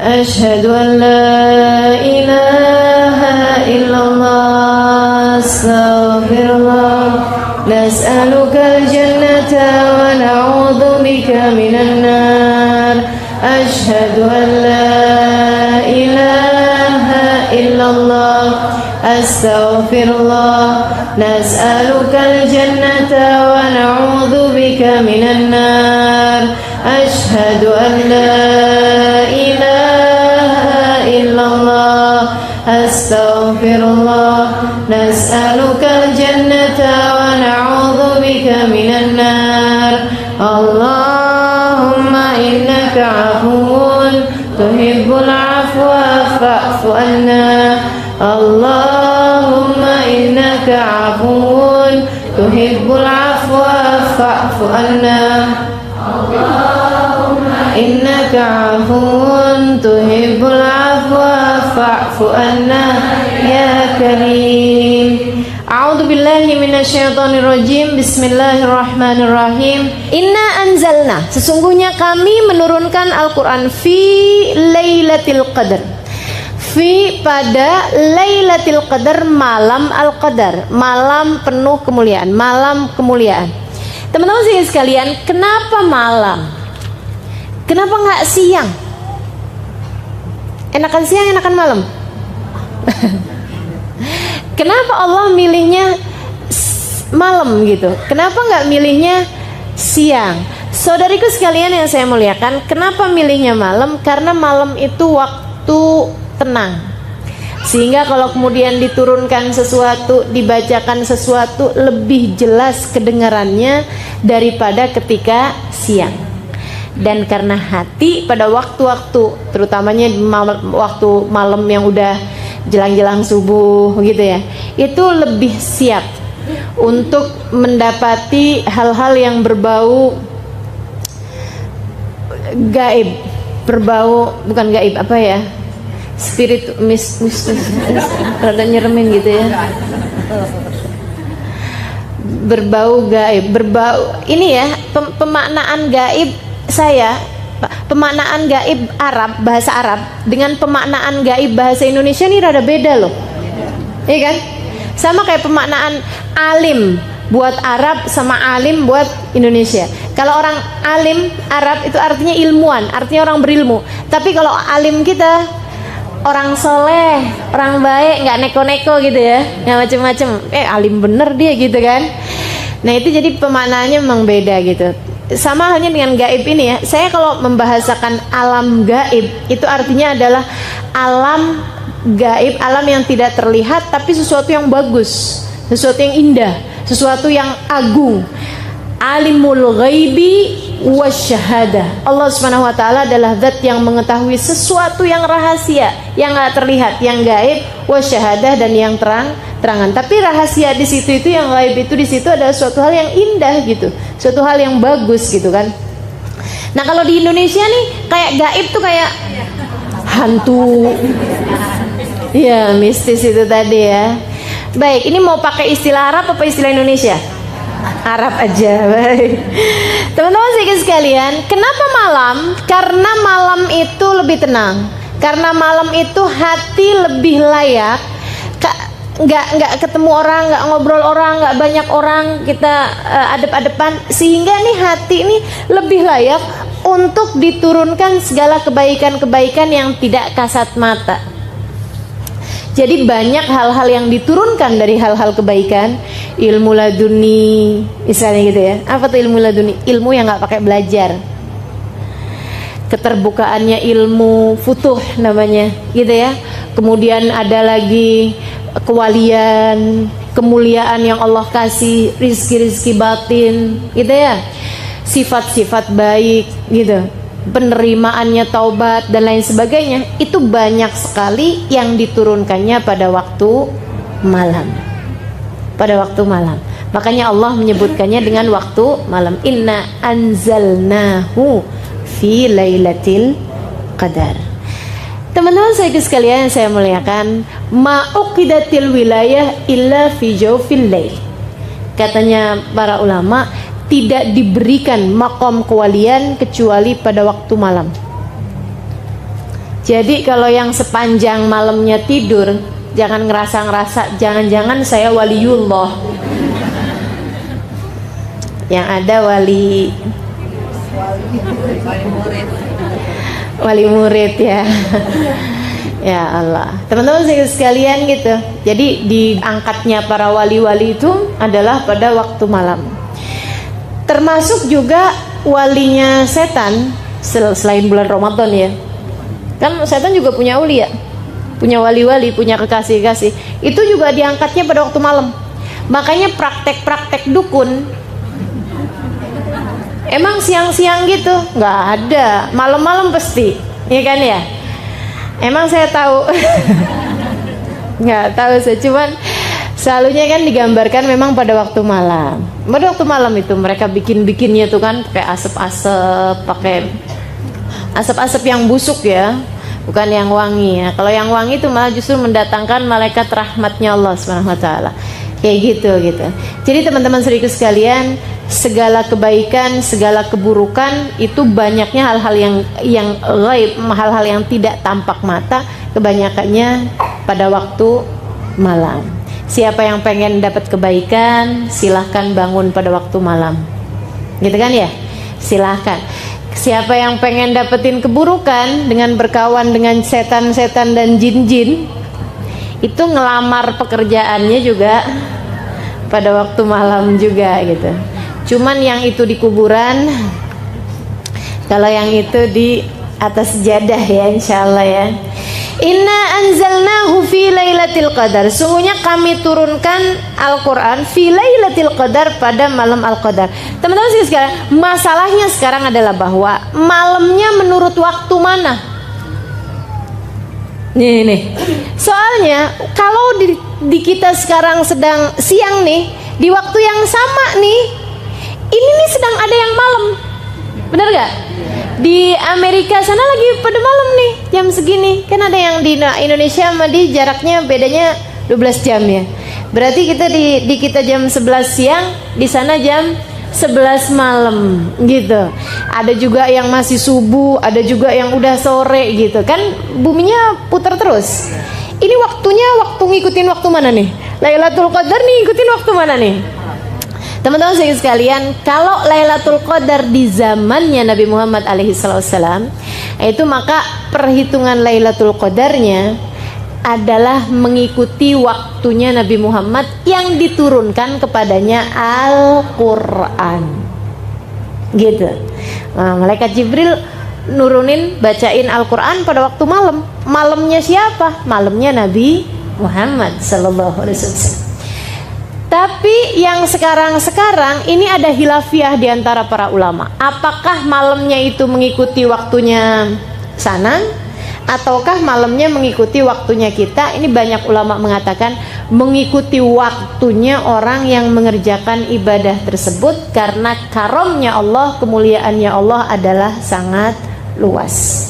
أشهد أن لا إله إلا الله أستغفر الله نسألك الجنة ونعوذ بك من النار أشهد أن لا إله إلا الله أستغفر الله نسألك الجنة ونعوذ بك من النار أشهد أن لا إله إلا الله أستغفر الله نسألك الجنة ونعوذ بك من النار اللهم إنك عفو تحب العفو فاعف عنا اللهم إنك عفو تحب العفو فاعف عنا إنك عفو تحب العفو فاعف عنا يا كريم أعوذ بالله من الشيطان الرجيم Bismillahirrahmanirrahim Inna anzalna sesungguhnya kami menurunkan Al-Quran fi Lailatul Qadar fi pada Lailatul Qadar malam Al-Qadar malam penuh kemuliaan malam kemuliaan. Teman-teman sekalian, kenapa malam? Kenapa nggak siang? Enakan siang, enakan malam? Kenapa Allah milihnya malam gitu? Kenapa nggak milihnya siang? Saudariku sekalian yang saya muliakan, kenapa milihnya malam? Karena malam itu waktu tenang. Sehingga kalau kemudian diturunkan sesuatu, dibacakan sesuatu, lebih jelas kedengarannya daripada ketika siang. Dan karena hati pada waktu-waktu, terutamanya waktu malam yang udah jelang-jelang subuh gitu ya, itu lebih siap untuk mendapati hal-hal yang berbau gaib, berbau bukan gaib apa ya, spirit rada nyeremin gitu ya, berbau gaib, berbau ini ya, pemaknaan gaib saya, pemaknaan gaib Arab, bahasa Arab dengan pemaknaan gaib bahasa Indonesia ini rada beda loh, iya kan? Sama kayak pemaknaan alim buat Arab sama alim buat Indonesia. Kalau orang alim Arab itu artinya ilmuwan, artinya orang berilmu. Tapi kalau alim kita orang soleh, orang baik, nggak neko-neko gitu ya, nggak macem-macem. Alim bener dia gitu kan. Nah itu jadi pemaknaannya memang beda gitu. Sama halnya dengan gaib ini ya. Saya kalau membahasakan alam gaib itu artinya adalah alam gaib, alam yang tidak terlihat tapi sesuatu yang bagus, sesuatu yang indah, sesuatu yang agung. Alimul ghaibi wasyahadah. Allah Subhanahu wa taala adalah zat yang mengetahui sesuatu yang rahasia, yang enggak terlihat, yang gaib, wasyahadah dan yang terang-terangan. Tapi rahasia di situ itu, yang gaib itu di situ adalah suatu hal yang indah gitu, suatu hal yang bagus gitu kan. Nah, kalau di Indonesia nih kayak gaib tuh kayak hantu. Ya, mistis itu tadi ya. Baik, ini mau pakai istilah Arab apa istilah Indonesia? Arab aja, baik. Teman-teman sekalian, kenapa malam? Karena malam itu lebih tenang. Karena malam itu hati lebih layak. Nggak ketemu orang, nggak ngobrol orang, nggak banyak orang, kita adep-adepan. Sehingga nih hati ini lebih layak untuk diturunkan segala kebaikan-kebaikan yang tidak kasat mata. Jadi banyak hal-hal yang diturunkan dari hal-hal kebaikan, ilmu laduni, misalnya gitu ya. Apa tuh ilmu laduni? Ilmu yang nggak pakai belajar. Keterbukaannya ilmu futuh namanya, gitu ya. Kemudian ada lagi kewalian, kemuliaan yang Allah kasih, rizki-rizki batin, gitu ya. Sifat-sifat baik, gitu. Penerimaannya taubat dan lain sebagainya, itu banyak sekali yang diturunkannya pada waktu malam. Pada waktu malam. Makanya Allah menyebutkannya dengan waktu malam. Inna anzalnahu fi lailatul qadar. Teman-teman saya sekalian yang saya muliakan, ma'uqidatil wilayah illa fi jawfil lail. Katanya para ulama, tidak diberikan makom kewalian kecuali pada waktu malam. Jadi kalau yang sepanjang malamnya tidur, jangan ngerasa-ngerasa jangan-jangan saya waliullah. Yang ada wali murid ya. Ya Allah, teman-teman sekalian gitu. Jadi diangkatnya para wali-wali itu adalah pada waktu malam. Termasuk juga walinya setan selain bulan Ramadan ya. Kan setan juga punya aulia, punya wali-wali, punya kekasih-kekasih. Itu juga diangkatnya pada waktu malam. Makanya praktek-praktek dukun emang siang-siang gitu nggak ada, malam-malam pasti, ya kan ya? Emang saya tahu, nggak tahu saya, cuman selalunya kan digambarkan memang pada waktu malam. Pada waktu malam itu mereka bikinnya tuh kan pakai asap-asap yang busuk ya, bukan yang wangi ya. Kalau yang wangi itu malah justru mendatangkan malaikat rahmatnya Allah Subhanahu wa taala. Kayak gitu. Jadi teman-teman saudaraku sekalian, segala kebaikan, segala keburukan itu banyaknya hal-hal yang gaib, hal-hal yang tidak tampak mata, kebanyakannya pada waktu malam. Siapa yang pengen dapat kebaikan, silahkan bangun pada waktu malam. Gitu kan ya? Silahkan. Siapa yang pengen dapetin keburukan dengan berkawan dengan setan-setan dan jin-jin, itu ngelamar pekerjaannya juga pada waktu malam juga gitu. Cuman yang itu di kuburan, kalau yang itu di atas jadah ya, insyaallah ya. Inna anzalnahu fi lailatul qadar. Sungguhnya kami turunkan Al-Quran fi lailatul qadar, pada malam Al-Qadar. Teman-teman sekalian, masalahnya sekarang adalah bahwa malamnya menurut waktu mana? Nih. Soalnya kalau di kita sekarang sedang siang nih, di waktu yang sama nih, ini nih sedang ada yang malam. Bener gak? Di Amerika sana lagi pada malam nih, jam segini. Kan ada yang di Indonesia sama di jaraknya bedanya 12 jam ya. Berarti kita di kita jam 11 siang, di sana jam 11 malam gitu. Ada juga yang masih subuh, ada juga yang udah sore gitu. Kan buminya putar terus. Ini waktunya ngikutin waktu mana nih? Lailatul Qadar nih ngikutin waktu mana nih? Teman-teman sekalian, kalau Lailatul Qadar di zamannya Nabi Muhammad alaihissalam, itu maka perhitungan Lailatul Qadarnya adalah mengikuti waktunya Nabi Muhammad yang diturunkan kepadanya Al-Quran. Gitu. Nah, malaikat Jibril nurunin, bacain Al-Quran pada waktu malam. Malamnya siapa? Malamnya Nabi Muhammad sallallahu alaihi wasallam. Tapi yang sekarang ini ada hilafiah di antara para ulama. Apakah malamnya itu mengikuti waktunya sana, ataukah malamnya mengikuti waktunya kita? Ini banyak ulama mengatakan mengikuti waktunya orang yang mengerjakan ibadah tersebut, karena karamnya Allah, kemuliaannya Allah adalah sangat luas.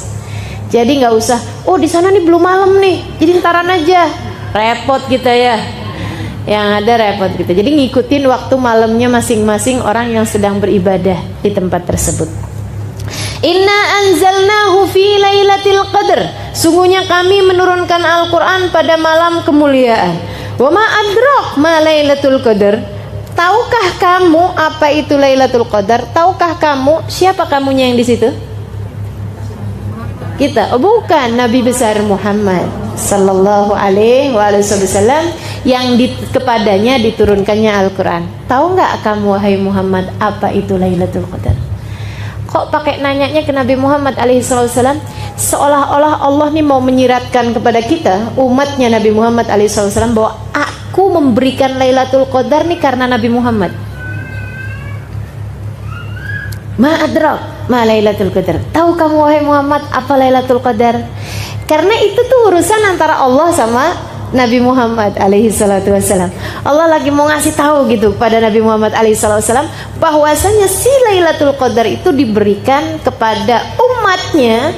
Jadi nggak usah, oh di sana nih belum malam nih, jadi ntaran aja, repot kita ya. Yang ada repot gitu. Jadi ngikutin waktu malamnya masing-masing orang yang sedang beribadah di tempat tersebut. Inna anzalnahu fi lailatul qadar. Sungguhnya kami menurunkan Al-Quran pada malam kemuliaan. Wa ma adrak ma lailatul qadar. Tahukah kamu apa itu Lailatul Qadar? Tahukah kamu siapa kamunya yang di situ? Kita. Oh bukan, Nabi besar Muhammad sallallahu alaihi wasallam yang kepadanya diturunkannya Al-Quran. Tahu nggak kamu wahai Muhammad apa itu Lailatul Qadar? Kok pakai nanyanya ke Nabi Muhammad alaihi wasallam, seolah-olah Allah nih mau menyiratkan kepada kita umatnya Nabi Muhammad alaihi wasallam bahwa aku memberikan Lailatul Qadar nih karena Nabi Muhammad. Ma adrak ma Lailatul Qadar. Tahu kamu wahai Muhammad apa Lailatul Qadar? Karena itu tuh urusan antara Allah sama Nabi Muhammad alaihi salatu wassalam. Allah lagi mau ngasih tahu gitu pada Nabi Muhammad alaihi salatu wassalam bahwasanya si Lailatul Qadar itu diberikan kepada umatnya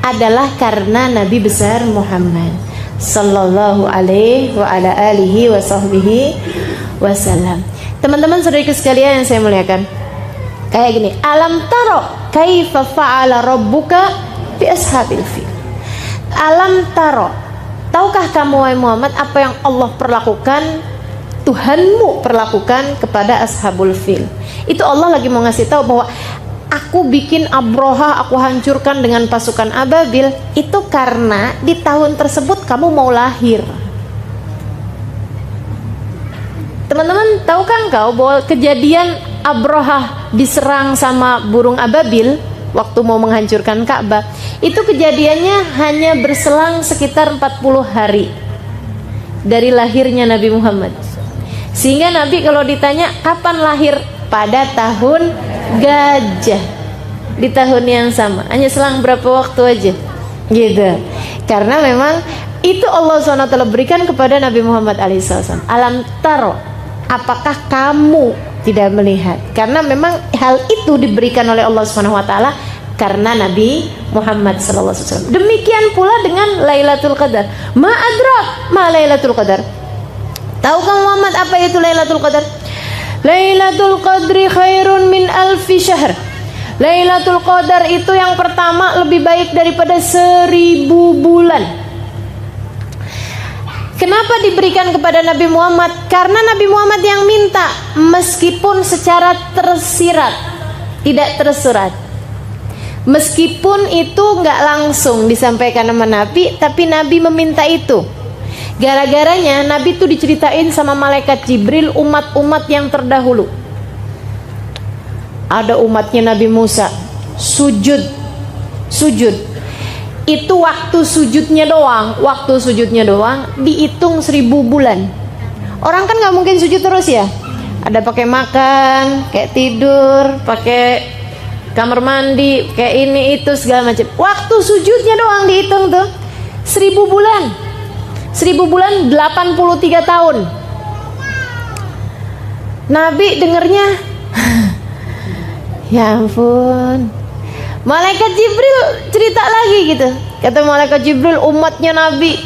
adalah karena Nabi besar Muhammad sallallahu alaihi wa ala alihi wa sahbihi wasallam. Teman-teman saudaraku sekalian yang saya muliakan, kayak gini, alam taro kaifa fa'ala rabbuka bi ashabil fil. Alam taro, tahukah kamu wahai Muhammad apa yang Allah perlakukan, Tuhanmu perlakukan kepada ashabul fil? Itu Allah lagi mau ngasih tahu bahwa aku bikin Abroha, aku hancurkan dengan pasukan ababil, itu karena di tahun tersebut kamu mau lahir. Teman-teman, tahukah engkau bahwa kejadian Abroha diserang sama burung ababil waktu mau menghancurkan Ka'bah, itu kejadiannya hanya berselang sekitar 40 hari dari lahirnya Nabi Muhammad. Sehingga Nabi kalau ditanya kapan lahir, pada tahun gajah, di tahun yang sama, hanya selang berapa waktu aja gitu. Karena memang itu Allah SWT berikan kepada Nabi Muhammad SAW. Alam taro, apakah kamu tidak melihat? Karena memang hal itu diberikan oleh Allah SWT karena Nabi Muhammad SAW. Demikian pula dengan Lailatul Qadar. Ma adrak ma Lailatul Qadar. Tahukah Muhammad apa itu Lailatul Qadar? Lailatul Qadri khairun min alfi syahr. Lailatul Qadar itu yang pertama lebih baik daripada 1000 bulan. Kenapa diberikan kepada Nabi Muhammad? Karena Nabi Muhammad yang minta, meskipun secara tersirat, tidak tersurat. Meskipun itu nggak langsung disampaikan sama Nabi, tapi Nabi meminta itu. Gara-garanya Nabi itu diceritain sama malaikat Jibril umat-umat yang terdahulu. Ada umatnya Nabi Musa sujud itu waktu sujudnya doang dihitung 1000 bulan. Orang kan nggak mungkin sujud terus ya, ada pakai makan, kayak tidur, pakai kamar mandi, kayak ini itu segala macam. Waktu sujudnya doang dihitung tuh 1000 bulan. 1000 bulan 83 tahun. Nabi dengernya ya ampun. Malaikat Jibril cerita lagi gitu. Kata malaikat Jibril, umatnya Nabi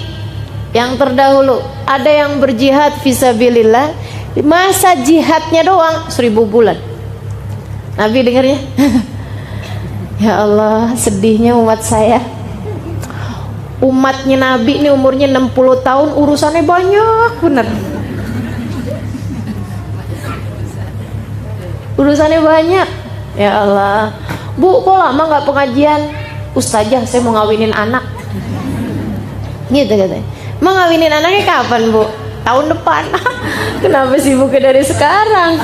yang terdahulu ada yang berjihad fisabilillah, masa jihadnya doang 1000 bulan. Nabi dengernya ya Allah, sedihnya umat saya. Umatnya Nabi ini umurnya 60 tahun, urusannya banyak bener. Urusannya banyak. Ya Allah, Bu, kok lama gak pengajian? Ustazah, saya mau ngawinin anak. Gitu katanya. Mau ngawinin anaknya kapan, Bu? Tahun depan. Kenapa sibuknya dari sekarang?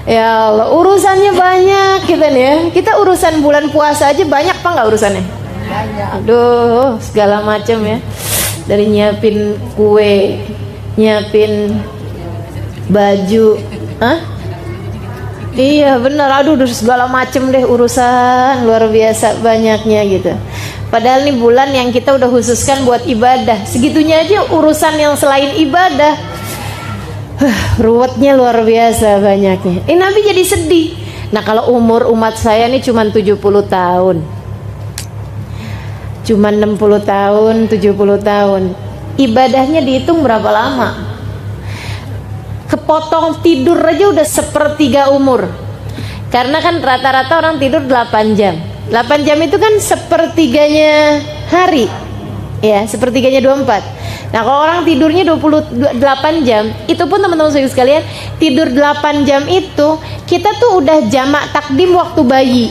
Ya Allah, urusannya banyak kita nih ya. Kita urusan bulan puasa aja banyak apa gak urusannya? Aduh, segala macam ya. Dari nyiapin kue, nyiapin baju, iya benar, aduh segala macam deh urusan, luar biasa banyaknya gitu. Padahal nih bulan yang kita udah khususkan buat ibadah, segitunya aja urusan yang selain ibadah. Ruwetnya luar biasa banyaknya. Ini Nabi jadi sedih. Nah kalau umur umat saya nih cuma 70 tahun, cuman 60 tahun, 70 tahun, ibadahnya dihitung berapa lama? Kepotong tidur aja udah sepertiga umur. Karena kan rata-rata orang tidur 8 jam. 8 jam itu kan sepertiganya hari. Ya, sepertiganya 24. Nah, kalau orang tidurnya 28 jam, itu pun teman-teman sekalian, tidur 8 jam itu kita tuh udah jamak takdim waktu bayi.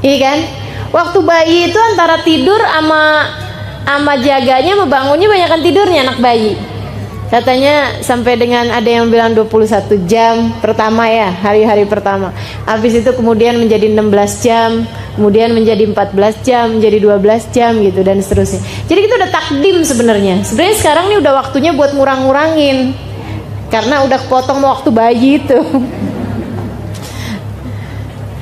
Iya kan? Waktu bayi itu antara tidur sama jaganya, sama bangunnya banyakan tidurnya anak bayi. Katanya sampai dengan ada yang bilang 21 jam pertama ya, hari-hari pertama. Habis itu kemudian menjadi 16 jam, kemudian menjadi 14 jam, menjadi 12 jam gitu dan seterusnya. Jadi kita udah takdim sebenarnya. Sebenarnya sekarang nih udah waktunya buat ngurang-ngurangin. Karena udah kepotong waktu bayi itu.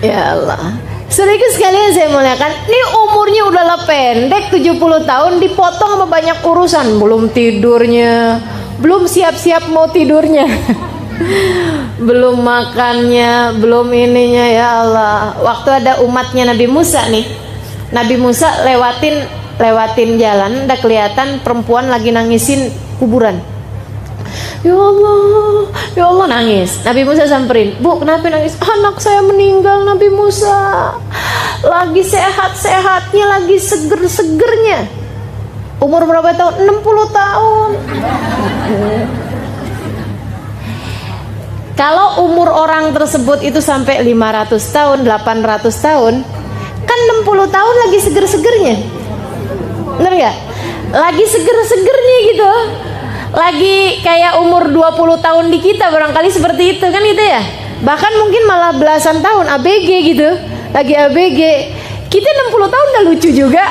Ya Allah. Saudara sekalian saya muliakan, ini umurnya udahlah pendek 70 tahun dipotong sama banyak urusan, belum tidurnya, belum siap-siap mau tidurnya. Belum makannya, belum ininya, ya Allah. Waktu ada umatnya Nabi Musa nih. Nabi Musa lewatin jalan, udah kelihatan perempuan lagi nangisin kuburan. ya Allah, nangis. Nabi Musa samperin, "Bu, kenapa nangis?" "Anak saya meninggal Nabi Musa. Lagi sehat-sehatnya, lagi seger-segernya." Umur berapa tahun? 60 tahun. Kalau umur orang tersebut itu sampai 500 tahun, 800 tahun, kan 60 tahun lagi seger-segernya. Bener gak? Lagi seger-segernya gitu. Lagi kayak umur 20 tahun di kita barangkali seperti itu kan gitu ya. Bahkan mungkin malah belasan tahun ABG gitu. Lagi ABG. Kita 60 tahun udah lucu juga.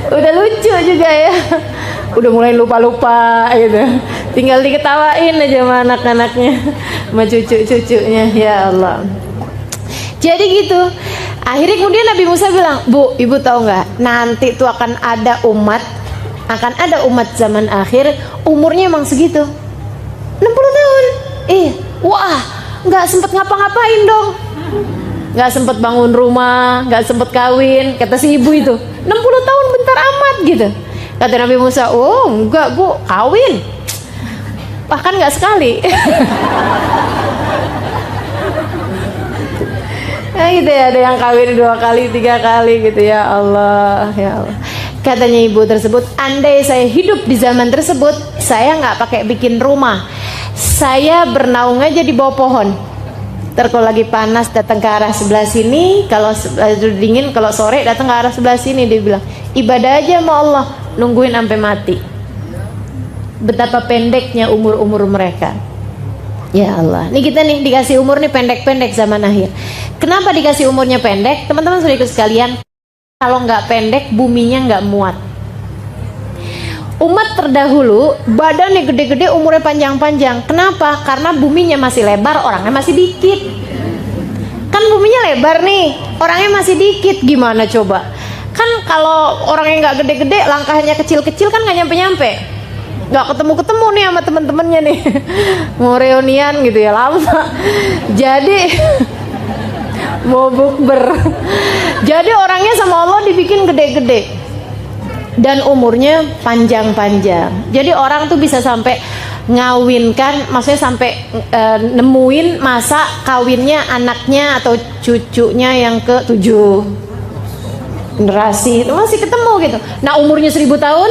Udah lucu juga ya. Udah mulai lupa-lupa gitu. Tinggal diketawain aja sama anak-anaknya, sama cucu-cucunya. Ya Allah. Jadi gitu. Akhirnya kemudian Nabi Musa bilang, "Bu, ibu tahu nggak? Nanti tuh akan ada umat zaman akhir umurnya emang segitu, 60 tahun. Wah, nggak sempet ngapa-ngapain dong. Nggak sempet bangun rumah, nggak sempet kawin." Kata si ibu itu, 60 tahun bentar amat gitu. Kata Nabi Musa, "Oh enggak Bu, kawin. Bahkan nggak sekali." Nah gitu ya, ada yang kawin 2 kali, 3 kali gitu. Ya Allah, ya Allah. Katanya ibu tersebut, "Andai saya hidup di zaman tersebut, saya nggak pakai bikin rumah. Saya bernaung aja di bawah pohon. Kalau lagi panas datang ke arah sebelah sini, kalau dingin, kalau sore datang ke arah sebelah sini." Dia bilang, ibadah aja sama Allah, nungguin sampai mati. Betapa pendeknya umur-umur mereka. Ya Allah, nih kita nih dikasih umur nih pendek-pendek zaman akhir. Kenapa dikasih umurnya pendek? Teman-teman saudaraku sekalian, kalau nggak pendek buminya nggak muat. Umat terdahulu badannya gede-gede, umurnya panjang-panjang. Kenapa? Karena buminya masih lebar, orangnya masih dikit. Kan buminya lebar nih, orangnya masih dikit. Gimana coba? Kan kalau orangnya nggak gede-gede, langkahnya kecil-kecil kan nggak nyampe-nyampe. Nggak ketemu-ketemu nih sama temen-temennya nih. Mau reunian gitu ya, lama. Jadi mau bukber. Jadi orangnya sama Allah dibikin gede-gede dan umurnya panjang-panjang. Jadi orang tuh bisa sampai ngawinkan, maksudnya sampai nemuin masa kawinnya anaknya atau cucunya yang ke-7 generasi itu masih ketemu gitu. Nah umurnya 1000 tahun,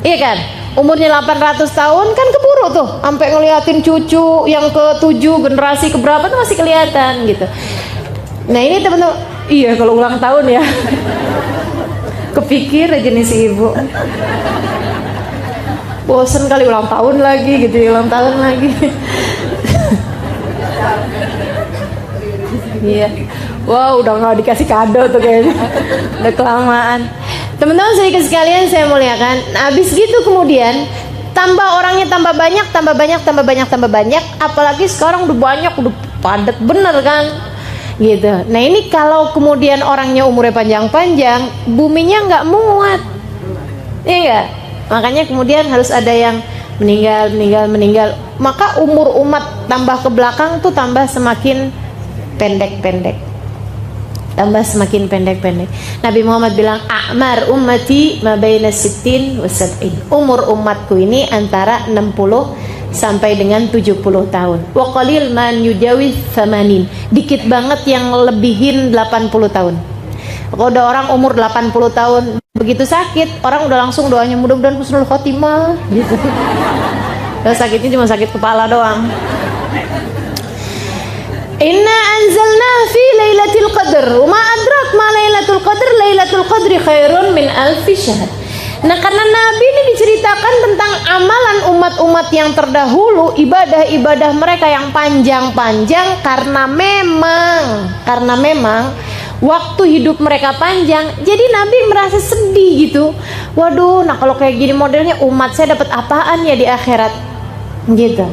iya kan? Umurnya 800 tahun kan keburu tuh, sampai ngeliatin cucu yang ke-7 generasi keberapa tuh masih kelihatan gitu. Nah ini teman-teman, iya kalau ulang tahun ya. Kepikir aja nih si ibu, bosen kali ulang tahun lagi gitu ya, ulang tahun lagi. Iya, wow udah nggak dikasih kado tuh kayaknya, udah kelamaan. Teman-teman sedikit sekalian saya muliakan. Habis gitu kemudian tambah orangnya tambah banyak, tambah banyak, tambah banyak, tambah banyak. Apalagi sekarang udah banyak, udah padat bener kan. Gitu. Nah ini kalau kemudian orangnya umurnya panjang-panjang, buminya nggak muat, iya nggak? Makanya kemudian harus ada yang meninggal. Maka umur umat tambah ke belakang tuh tambah semakin pendek-pendek, tambah semakin pendek-pendek. Nabi Muhammad bilang, "A'mar ummati ma baina 60 wa 70." Umur umatku ini antara 60 sampai dengan 70 tahun. Wa qalil man yujawiz 80. Dikit banget yang lebihin 80 tahun. Kalau udah orang umur 80 tahun begitu sakit, orang udah langsung doanya mudah-mudahan husnul khotimah gitu. Kalau sakitnya cuma sakit kepala doang. Inna anzalna fi lailatul qadr. Ma adrak ma lailatul qadr? Lailatul qadri khairun min alfi syahr. Nah karena Nabi ini diceritakan tentang amalan umat-umat yang terdahulu, ibadah-ibadah mereka yang panjang-panjang, karena memang waktu hidup mereka panjang, jadi Nabi merasa sedih gitu. Waduh, nah kalau kayak gini modelnya umat saya dapat apaan ya di akhirat gitu.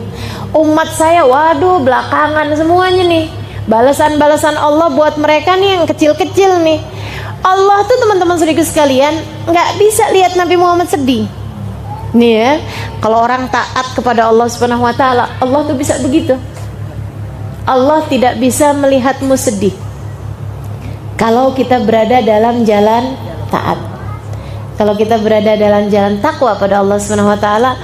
Umat saya waduh belakangan semuanya nih. Balasan-balasan Allah buat mereka nih yang kecil-kecil nih. Allah tuh teman-teman saudaraku sekalian nggak bisa lihat Nabi Muhammad sedih. Nih ya, kalau orang taat kepada Allah Subhanahu Wa Taala, Allah tuh bisa begitu. Allah tidak bisa melihatmu sedih kalau kita berada dalam jalan taat. Kalau kita berada dalam jalan takwa pada Allah Subhanahu wa taala,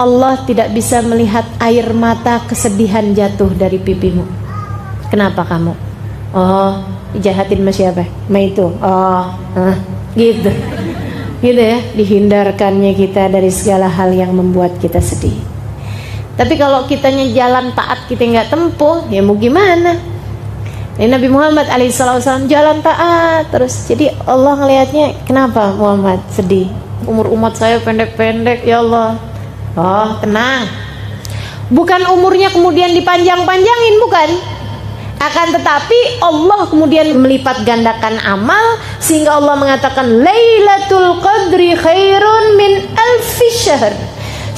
Allah tidak bisa melihat air mata kesedihan jatuh dari pipimu. Kenapa kamu? Oh, dijahatin sama siapa? Ma itu. Oh, gitu. Gitu ya, dihindarkannya kita dari segala hal yang membuat kita sedih. Tapi kalau kitanya jalan taat kita nggak tempuh, ya mau gimana? Nabi Muhammad alaihissalam jalan taat terus. Jadi Allah ngelihatnya, kenapa Muhammad sedih? Umur umat saya pendek-pendek, ya Allah. Oh, tenang. Bukan umurnya kemudian dipanjang-panjangin, bukan. Akan tetapi Allah kemudian melipat gandakan amal, sehingga Allah mengatakan Lailatul Qadri khairun min alfi syahr.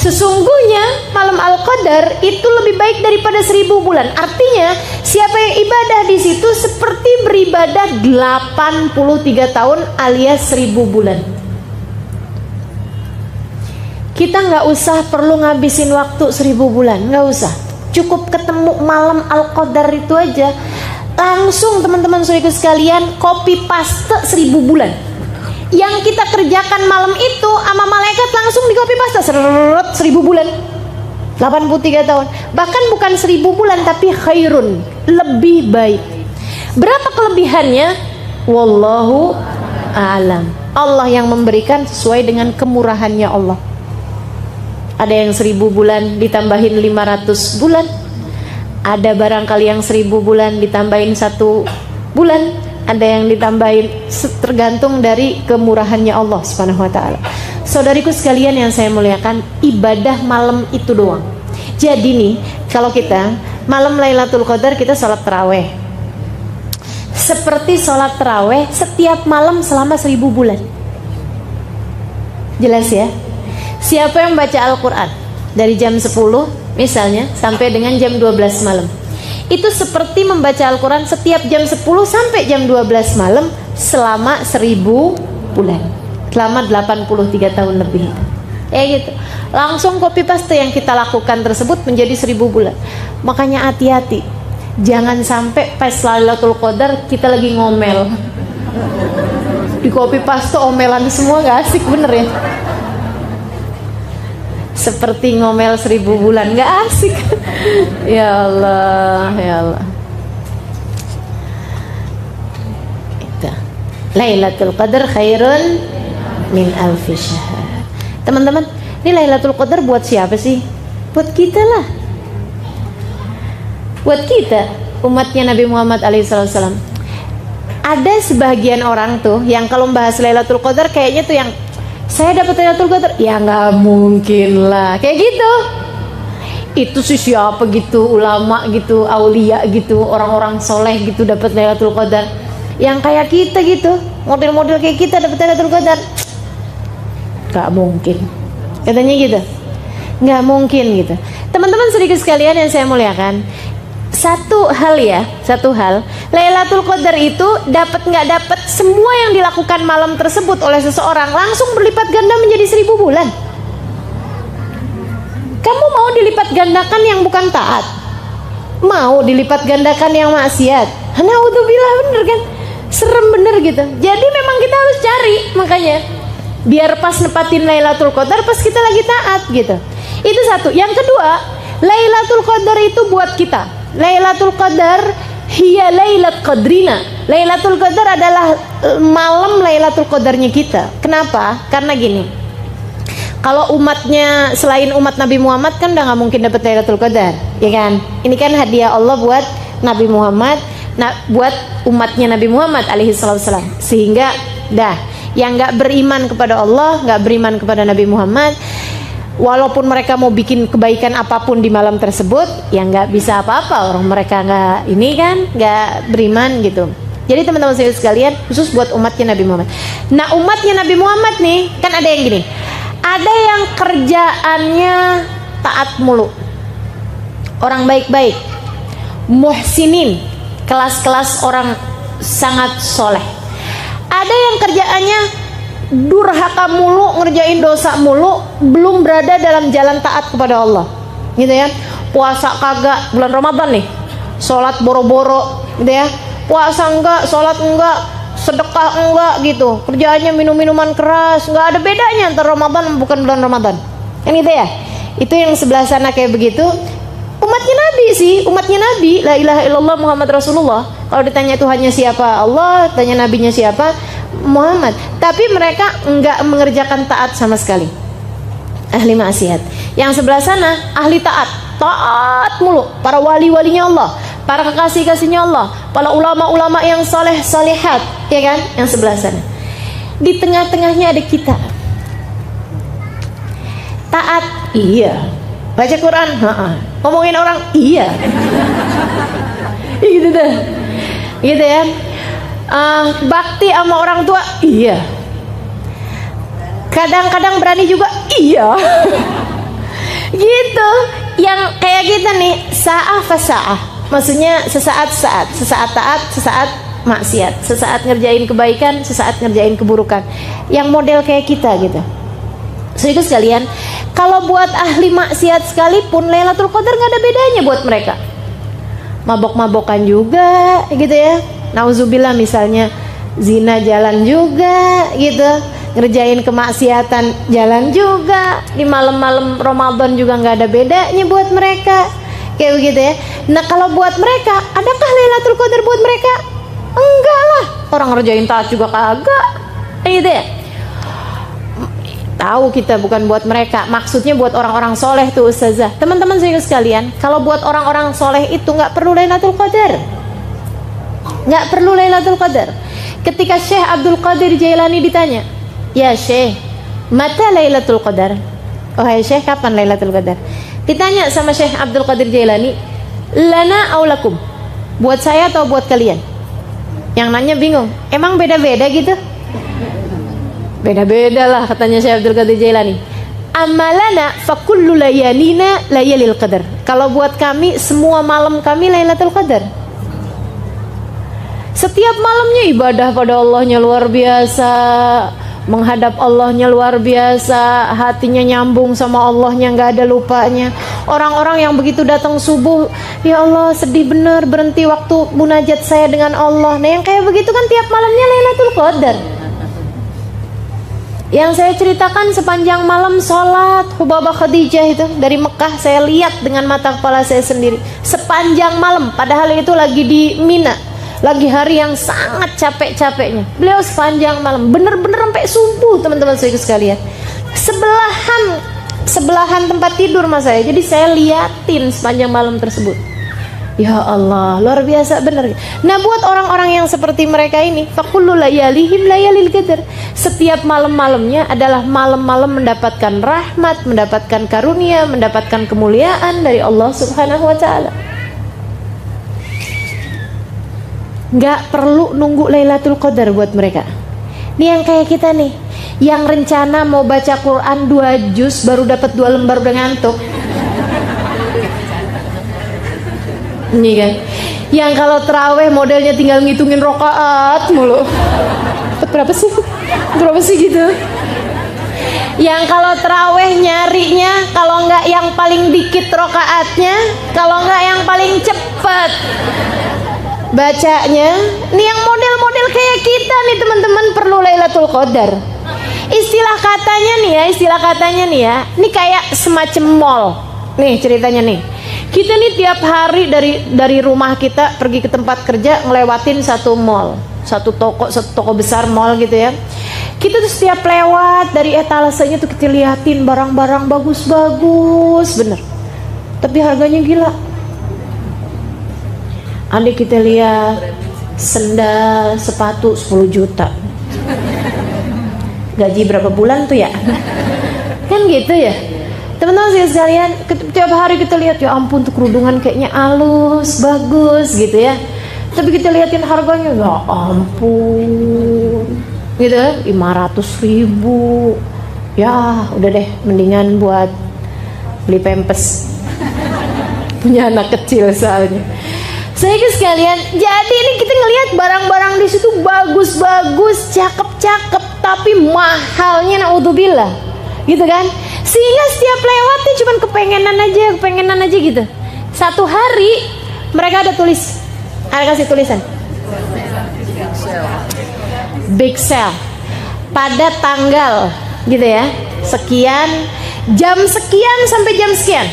Sesungguhnya malam Al-Qadar itu lebih baik daripada 1000 bulan. Artinya siapa yang ibadah di situ seperti beribadah 83 tahun alias 1000 bulan. Kita nggak usah perlu ngabisin waktu 1000 bulan, nggak usah. Cukup ketemu malam Al-Qadar itu aja, langsung teman-teman saudaraku sekalian copy paste 1000 bulan. Yang kita kerjakan malam itu sama malaikat langsung di copy paste 1000 bulan, 83 tahun. Bahkan bukan 1000 bulan tapi khairun, lebih baik. Berapa kelebihannya? Wallahu a'lam. Allah yang memberikan sesuai dengan kemurahannya Allah. Ada yang 1000 bulan ditambahin 500 bulan. Ada barangkali yang 1000 bulan ditambahin 1 bulan. Ada yang ditambahin, tergantung dari kemurahannya Allah Subhanahu wa taala. Saudariku sekalian yang saya muliakan, ibadah malam itu doang. Jadi nih, kalau kita malam Lailatul Qadar kita sholat taraweh. Seperti sholat taraweh setiap malam selama 1000 bulan. Jelas ya? Siapa yang baca Al-Quran dari jam 10 misalnya sampai dengan jam 12 malam, itu seperti membaca Al-Quran setiap jam 10 sampai jam 12 malam selama 1000 bulan, selama 83 tahun lebih. Gitu. Langsung copy paste yang kita lakukan tersebut menjadi 1000 bulan. Makanya hati-hati, jangan sampai pas Lailatul Qadar kita lagi ngomel, di copy paste omelan semua, gak asik bener ya. Seperti ngomel 1000 bulan, nggak asik. Ya Allah, ya Allah. Itu Lailatul Qadar khairun min alfi syahr. Teman-teman, ini Lailatul Qadar buat siapa sih? Buat kita lah. Buat kita, umatnya Nabi Muhammad alaihissalam. Ada sebagian orang tuh yang kalau membahas Lailatul Qadar kayaknya tuh yang saya dapat Lailatul Qadar, ya nggak mungkin lah, kayak gitu. Itu sih siapa gitu, ulama gitu, aulia gitu, orang-orang soleh gitu dapat Lailatul Qadar. Yang kayak kita gitu, model-model kayak kita dapat Lailatul Qadar, nggak mungkin. Katanya gitu, nggak mungkin gitu. Teman-teman sedikit sekalian yang saya muliakan, satu hal, Lailatul Qadar itu dapat nggak dapat, semua yang dilakukan malam tersebut oleh seseorang langsung berlipat ganda menjadi 1000 bulan. Kamu mau dilipat gandakan yang bukan taat? Mau dilipat gandakan yang maksiat? Naudzubillah, bener kan? Serem bener gitu. Jadi memang kita harus cari, makanya biar pas nepatin Lailatul Qadar pas kita lagi taat gitu. Itu satu. Yang kedua, Lailatul Qadar itu buat kita. Lailatul Qadar hiya lailat qadrina. Lailatul Qadar adalah malam Lailatul Qadarnya kita. Kenapa? Karena gini, kalau umatnya selain umat Nabi Muhammad kan udah gak mungkin dapat Lailatul Qadar, ya kan? Ini kan hadiah Allah buat Nabi Muhammad, buat umatnya Nabi Muhammad alaihissalam. Sehingga yang gak beriman kepada Allah, gak beriman kepada Nabi Muhammad, walaupun mereka mau bikin kebaikan apapun di malam tersebut, ya nggak bisa apa-apa. Orang mereka nggak beriman gitu. Jadi teman-teman sekalian, khusus buat umatnya Nabi Muhammad. Nah, umatnya Nabi Muhammad nih, kan ada yang gini, ada yang kerjaannya taat mulu, orang baik-baik, muhsinin, kelas-kelas orang sangat soleh. Ada yang kerjaannya durhaka mulu, ngerjain dosa mulu, belum berada dalam jalan taat kepada Allah, gitu ya. Puasa kagak, bulan Ramadan nih, sholat boro-boro, gitu ya. Puasa enggak, sholat enggak, sedekah enggak gitu, kerjaannya minum-minuman keras, nggak ada bedanya antara Ramadan bukan bulan Ramadan, kan gitu ya. Itu yang sebelah sana kayak begitu. Umatnya Nabi sih, umatnya Nabi, la ilaha illallah Muhammad Rasulullah. Kalau ditanya Tuhannya siapa, Allah, tanya nabinya siapa, Muhammad. Tapi mereka enggak mengerjakan taat sama sekali, ahli maksiat. Yang sebelah sana ahli taat, taat mulu, para wali-walinya Allah, para kekasih-kasihnya Allah, para ulama-ulama yang saleh salihat, ya kan? Yang sebelah sana. Di tengah-tengahnya ada kita. Taat, iya. Baca Quran, ngomongin orang, iya. Gitu deh, gitu ya. Bakti sama orang tua, iya. Kadang-kadang berani juga, iya. Gitu. Yang kayak kita nih, sa'ah fasa'ah. Maksudnya sesaat-saat, sesaat taat, sesaat maksiat, sesaat ngerjain kebaikan, sesaat ngerjain keburukan. Yang model kayak kita gitu. Saudara sekalian, kalau buat ahli maksiat sekalipun Lailatul Qadar nggak ada bedanya buat mereka. Mabok-mabokan juga, gitu ya. Nauzubillah misalnya zina jalan juga, gitu. Ngerjain kemaksiatan jalan juga. Di malam-malam Ramadan juga nggak ada bedanya buat mereka, kayak begitu ya. Nah kalau buat mereka, adakah Lailatul Qadar buat mereka? Enggak lah. Orang ngerjain taat juga kagak, gitu ya. Tahu kita bukan buat mereka, maksudnya buat orang-orang soleh tuh ustazah. Teman-teman saya sekalian, kalau buat orang-orang soleh itu nggak perlu Lailatul Qadar, nggak perlu Lailatul Qadar. Ketika Syekh Abdul Qadir Jailani ditanya, ya Syekh, mata Lailatul Qadar? Oh hai Syekh, kapan Lailatul Qadar? Ditanya sama Syekh Abdul Qadir Jailani, lana aulakum, buat saya atau buat kalian? Yang nanya bingung, emang beda-beda gitu? Beda-beda lah katanya Syekh Abdul Qadir Jailani. Amalana fakullu layalina layalil qadar. Kalau buat kami semua malam kami Lailatul Qadar. Setiap malamnya ibadah pada Allahnya luar biasa, menghadap Allahnya luar biasa, hatinya nyambung sama Allahnya, nggak ada lupanya. Orang-orang yang begitu datang subuh, ya Allah sedih bener, berhenti waktu munajat saya dengan Allah. Nah yang kayak begitu kan tiap malamnya Lailatul Qadar. Yang saya ceritakan sepanjang malam sholat Hubabah Khadijah itu dari Mekah, saya lihat dengan mata kepala saya sendiri sepanjang malam, padahal itu lagi di Mina, lagi hari yang sangat capek-capeknya. Beliau sepanjang malam, bener-bener sampai subuh teman-teman saya sekalian. Sebelahan tempat tidur mas saya, jadi saya liatin sepanjang malam tersebut. Ya Allah, luar biasa bener. Nah buat orang-orang yang seperti mereka ini, fakullu layalihim layalil qadar. Setiap malam-malamnya adalah malam-malam mendapatkan rahmat, mendapatkan karunia, mendapatkan kemuliaan dari Allah Subhanahu wa taala. Nggak perlu nunggu Lailatul Qadar buat mereka. Nih yang kayak kita nih, yang rencana mau baca Quran 2 juz baru dapat 2 lembar udah ngantuk. Ini kan, yang kalau terawih modelnya tinggal ngitungin rokaat mulu. Berapa sih gitu. Yang kalau terawih nyarinya, kalau nggak yang paling dikit rokaatnya, kalau nggak yang paling cepet bacanya. Nih yang model-model kayak kita nih teman-teman perlu Lailatul Qadar. Istilah katanya nih ya, ini kayak semacam mall. Nih ceritanya nih. Kita nih tiap hari dari rumah kita pergi ke tempat kerja ngelewatin satu mall, satu toko besar mall gitu ya. Kita tuh setiap lewat dari etalasenya tuh kita liatin barang-barang bagus-bagus bener, tapi harganya gila. Ada kita lihat sendal sepatu 10 juta. Gaji berapa bulan tuh ya? Kan gitu ya. Teman-teman sekalian, tiap hari kita lihat, ya ampun tuh kerudungan kayaknya halus, bagus gitu ya. Tapi kita liatin harganya, ya ampun, gitu 500.000. Ya udah deh, mendingan buat beli pampers. Punya anak kecil soalnya. Saya sekalian, jadi ini kita ngelihat barang-barang di situ bagus-bagus, cakep-cakep, tapi mahalnya naudzubillah, gitu kan? Sehingga setiap lewatnya cuman kepengenan aja gitu. Satu hari mereka ada kasih tulisan. big sale pada tanggal gitu ya, sekian, jam sekian sampai jam sekian.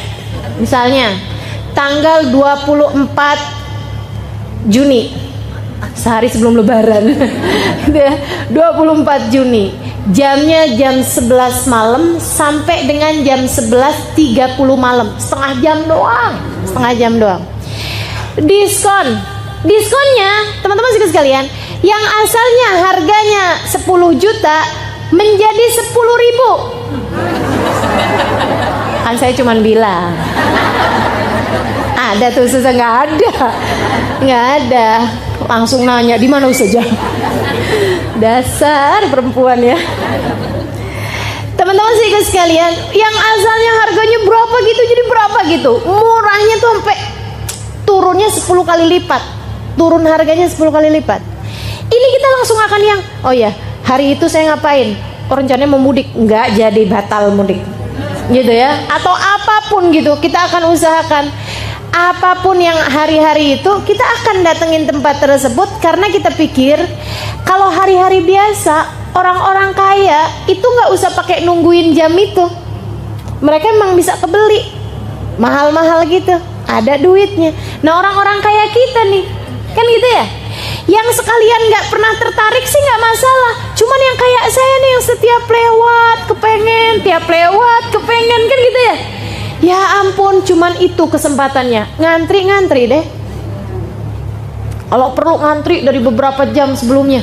Misalnya tanggal 24 Juni, sehari sebelum lebaran gitu ya, 24 Juni, jamnya jam 11 malam sampai dengan jam 11.30 malam, setengah jam doang. Diskonnya teman-teman sekalian, yang asalnya harganya 10 juta menjadi 10.000. Kan saya cuman bilang ada tuh, susah nggak ada, langsung nanya di mana Ustazah. Dasar perempuan ya. Teman-teman sekalian, yang asalnya harganya berapa gitu jadi berapa gitu, murahnya tuh sampai turunnya 10 kali lipat, turun harganya 10 kali lipat. Ini kita langsung akan yang, oh ya hari itu saya ngapain, rencananya mau mudik, nggak jadi, batal mudik gitu ya, atau apapun gitu, kita akan usahakan apapun yang hari-hari itu kita akan datengin tempat tersebut, karena kita pikir kalau hari-hari biasa orang-orang kaya itu nggak usah pakai nungguin jam itu, mereka emang bisa kebeli mahal-mahal gitu, ada duitnya. Nah orang-orang kaya kita nih kan gitu ya, yang sekalian nggak pernah tertarik sih nggak masalah, cuman yang kayak saya nih yang setiap lewat kepengen kan gitu ya. Ya ampun, cuman itu kesempatannya, ngantri deh. Kalau perlu ngantri dari beberapa jam sebelumnya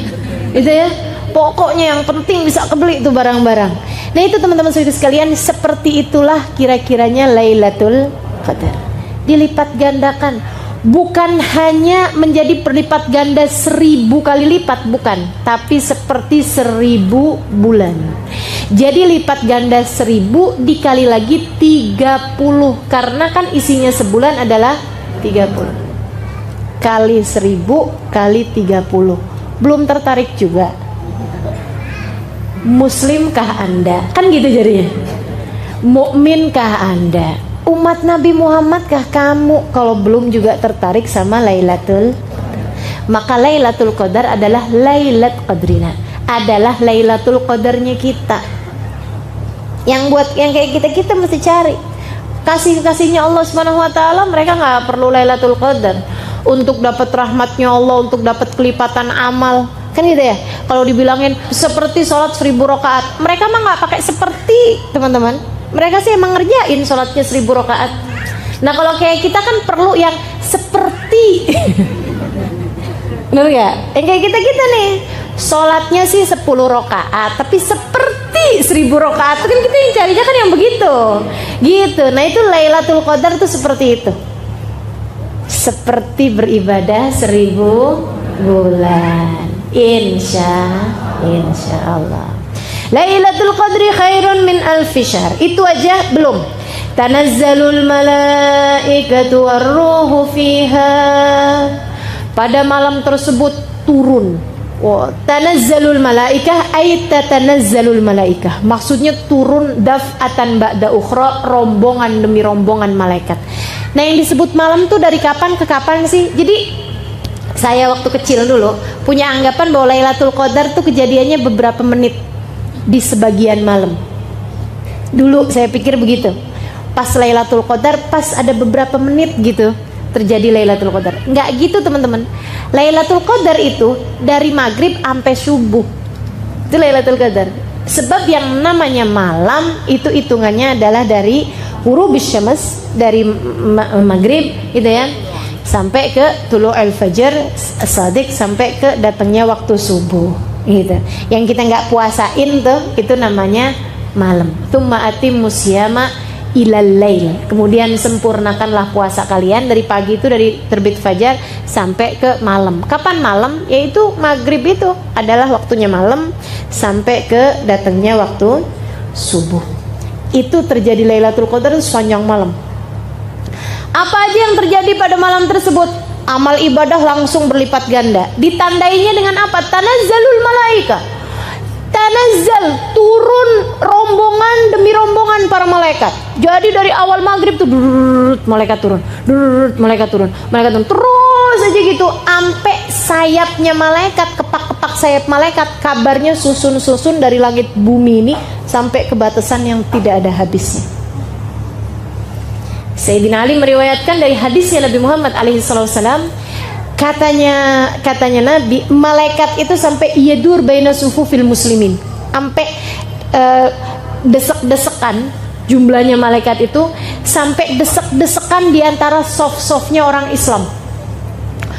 gitu ya, pokoknya yang penting bisa kebeli itu barang-barang. Nah itu teman-teman sekalian, seperti itulah kira-kiranya Lailatul Qadar. Dilipat gandakan, bukan hanya menjadi berlipat ganda 1000 kali lipat, bukan, tapi seperti 1000 bulan. Jadi lipat ganda 1000 dikali lagi 30, karena kan isinya sebulan adalah 30 kali 1000 kali 30. Belum tertarik juga? Muslimkah Anda? Kan gitu jadinya. Mukminkah Anda? Umat Nabi Muhammadkah kamu kalau belum juga tertarik sama Lailatul? Maka Lailatul Qadar adalah Lailat Qadrina, adalah Lailatul Qadarnya kita. Yang buat yang kayak kita mesti cari kasih-kasihnya Allah Subhanahu wa taala. Mereka nggak perlu Lailatul Qadar untuk dapat rahmatnya Allah, untuk dapat kelipatan amal. Kan gitu ya. Kalau dibilangin seperti sholat 1000 rakaat, mereka mah nggak pakai seperti, teman-teman. Mereka sih emang ngerjain sholatnya 1000 rakaat. Nah kalau kayak kita kan perlu yang seperti bener gak? Yang kayak kita nih sholatnya sih 10 rakaat tapi seperti 1000 rakaat, kan kita yang carinya kan yang begitu gitu. Nah itu Lailatul Qadar tuh seperti itu, seperti beribadah 1000 bulan. Insya Allah. Lailatul Qadri khairun min alfi syahr. Itu aja belum. Tanazzalul malaikatu warruhu fiha. Pada malam tersebut turun. Tanazzalul malaikah ay tatanazzalul malaikah. Maksudnya turun daf'atan ba'da ukhra, rombongan demi rombongan malaikat. Nah yang disebut malam tuh dari kapan ke kapan sih? Jadi saya waktu kecil dulu punya anggapan bahwa Lailatul Qadar tuh kejadiannya beberapa menit di sebagian malam. Dulu saya pikir begitu. Pas Lailatul Qadar, pas ada beberapa menit gitu terjadi Lailatul Qadar. Enggak gitu teman-teman. Lailatul Qadar itu dari maghrib sampai subuh. Itu Lailatul Qadar. Sebab yang namanya malam itu hitungannya adalah dari ghurubus syams, dari maghrib gitu ya, sampai ke tulu'ul fajr as-shadiq, sampai ke datangnya waktu subuh gitu. Yang kita nggak puasain tuh itu namanya malam. Tsumma atimmus syiyama ilal lail. Kemudian sempurnakanlah puasa kalian dari pagi itu, dari terbit fajar sampai ke malam. Kapan malam? Yaitu maghrib itu adalah waktunya malam sampai ke datangnya waktu subuh. Itu terjadi Lailatul Qadar sepanjang malam. Apa aja yang terjadi pada malam tersebut? Amal ibadah langsung berlipat ganda. Ditandainya dengan apa? Tanazzalul malaika. Tanazzal, turun rombongan demi rombongan para malaikat. Jadi dari awal maghrib tuh malaikat turun, malaikat turun, terus terus aja gitu, ampe sayapnya malaikat, kepak-kepak sayap malaikat, kabarnya susun-susun dari langit bumi ini sampai ke batasan yang tidak ada habisnya. Sayyidina Ali meriwayatkan dari hadisnya Nabi Muhammad SAW, katanya Nabi, malaikat itu sampai yadur baina sufufil muslimin, sampai desek-desekan, jumlahnya malaikat itu sampai desek-desekan di antara soft-softnya orang Islam.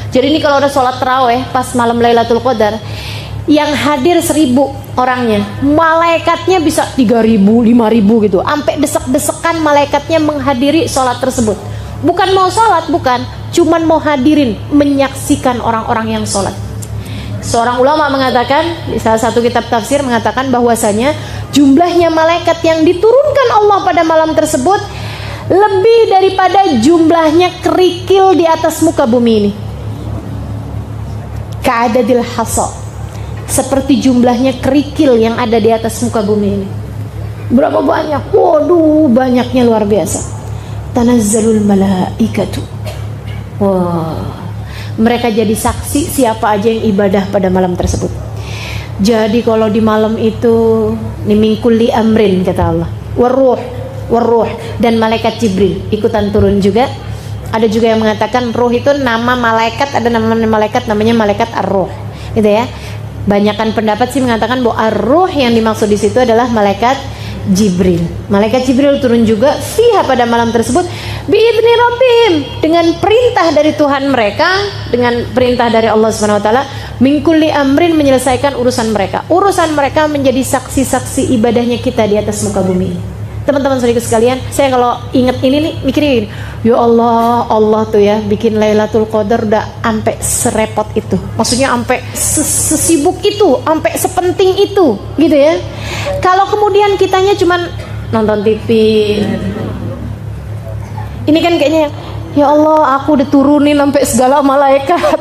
Jadi ini kalau ada sholat tarawih pas malam Lailatul Qadar, yang hadir 1.000 orangnya, malaikatnya bisa 3.000, 5.000 gitu, sampai desek-desekan malaikatnya menghadiri sholat tersebut. Bukan mau sholat, bukan, cuman mau hadirin, menyaksikan orang-orang yang sholat. Seorang ulama mengatakan, di salah satu kitab tafsir mengatakan bahwasanya jumlahnya malaikat yang diturunkan Allah pada malam tersebut lebih daripada jumlahnya kerikil di atas muka bumi ini. Ka'adadil hasa, seperti jumlahnya kerikil yang ada di atas muka bumi ini. Berapa banyak? Waduh, banyaknya luar biasa. Tanazzalul malaikatu. Wah, mereka jadi saksi siapa aja yang ibadah pada malam tersebut. Jadi kalau di malam itu min kulli amrin, kata Allah, waruh, dan malaikat Jibril ikutan turun juga. Ada juga yang mengatakan ruh itu nama malaikat, ada nama malaikat namanya malaikat ar-ruh, gitu ya. Banyakan pendapat sih mengatakan bahwa ar-ruh yang dimaksud di situ adalah malaikat Jibril. Malaikat Jibril turun juga fiha pada malam tersebut biidzni rabbihim, dengan perintah dari Tuhan mereka, dengan perintah dari Allah Subhanahu wa taala, min kulli amrin, menyelesaikan urusan mereka. Urusan mereka menjadi saksi-saksi ibadahnya kita di atas muka bumi. Teman-teman saudara sekalian, saya kalau ingat ini nih mikirnya gini, ya Allah, Allah tuh ya bikin Lailatul Qadar udah ampe serepot itu. Maksudnya ampe sesibuk itu, ampe sepenting itu, gitu ya. Kalau kemudian kitanya cuman nonton TV, ini kan kayaknya, ya Allah, aku udah turunin sampai segala malaikat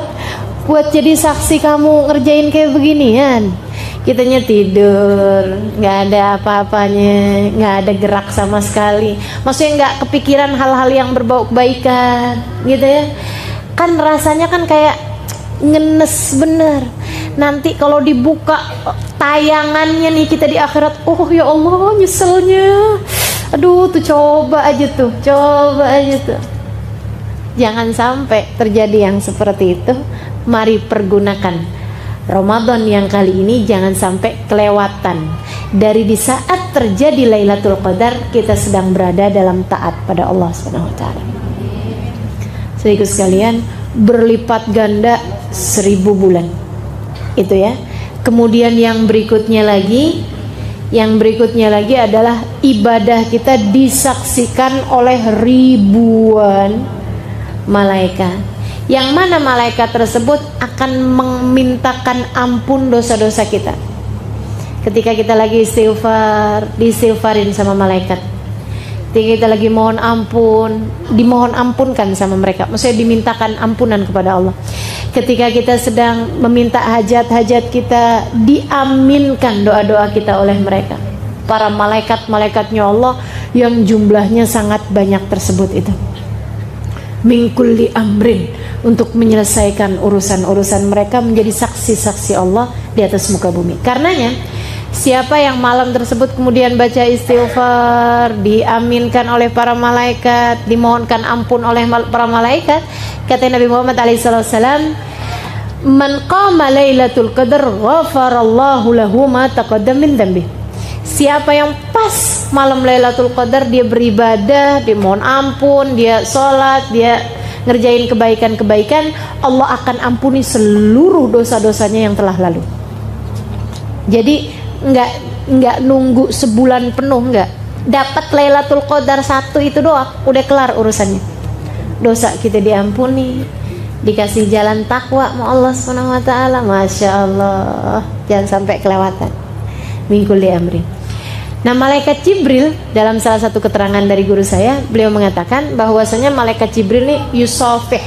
buat jadi saksi kamu ngerjain kayak beginian. Kitanya tidur, nggak ada apa-apanya, nggak ada gerak sama sekali. Maksudnya nggak kepikiran hal-hal yang berbau kebaikan, gitu ya. Kan rasanya kan kayak ngenes bener. Nanti kalau dibuka tayangannya nih kita di akhirat, oh ya Allah nyeselnya. Aduh tuh coba aja tuh. Jangan sampai terjadi yang seperti itu. Mari pergunakan Ramadan yang kali ini, jangan sampai kelewatan. Dari di saat terjadi Lailatul Qadar, kita sedang berada dalam taat pada Allah Subhanahu wa taala. Saudaraku sekalian, berlipat ganda 1000 bulan. Itu ya. Kemudian yang berikutnya lagi adalah ibadah kita disaksikan oleh ribuan malaikat. Yang mana malaikat tersebut akan memintakan ampun dosa-dosa kita. Ketika kita lagi istighfar, diistighfarin sama malaikat. Ketika kita lagi mohon ampun, dimohon ampunkan sama mereka. Maksudnya dimintakan ampunan kepada Allah. Ketika kita sedang meminta hajat-hajat kita, diaminkan doa-doa kita oleh mereka. Para malaikat-malaikatnya Allah yang jumlahnya sangat banyak tersebut itu. Min kulli amrin, untuk menyelesaikan urusan-urusan mereka, menjadi saksi-saksi Allah di atas muka bumi. Karenanya siapa yang malam tersebut kemudian baca istighfar, diaminkan oleh para malaikat, dimohonkan ampun oleh para malaikat, kata Nabi Muhammad SAW, man qama lailatul qadar ghafarallahu lahu ma taqaddama min dhanbi. Siapa yang pas malam Lailatul Qadar dia beribadah, dia mohon ampun, dia sholat, dia ngerjain kebaikan-kebaikan, Allah akan ampuni seluruh dosa-dosanya yang telah lalu. Jadi nggak nunggu sebulan penuh, nggak. Dapat Lailatul Qadar 1 itu doang, udah kelar urusannya. Dosa kita diampuni, dikasih jalan takwa sama Allah Subhanahu wa taala. Masya Allah, jangan sampai kelewatan. Min kulli amrin. Nah, malaikat Jibril dalam salah satu keterangan dari guru saya, beliau mengatakan bahwasanya malaikat Jibril ini yusafih,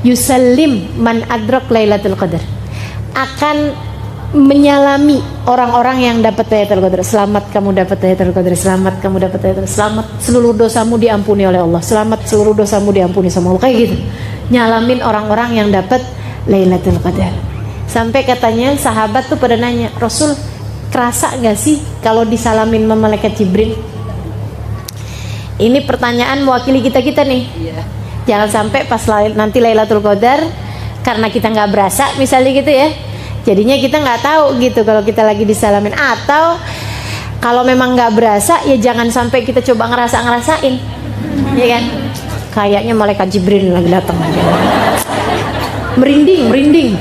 yusallim man adrak Lailatul Qadar, akan menyalami orang-orang yang dapat Lailatul Qadar. Selamat kamu dapat Lailatul Qadar, selamat kamu dapat Lailatul Qadar, selamat seluruh dosamu diampuni oleh Allah, selamat seluruh dosamu diampuni sama Allah, kayak gitu. nyalamin orang-orang yang dapat Lailatul Qadar. Sampai katanya sahabat tuh pada nanya, Rasul, kerasa nggak sih kalau disalamin sama malaikat Jibril? Ini pertanyaan mewakili kita nih. Jangan sampai pas nanti Lailatul Qadar, karena kita nggak berasa misalnya gitu ya, jadinya kita nggak tahu gitu kalau kita lagi disalamin. Atau kalau memang nggak berasa, ya jangan sampai kita coba ngerasain, ya kan? Kayaknya malaikat Jibril lagi datang, merinding.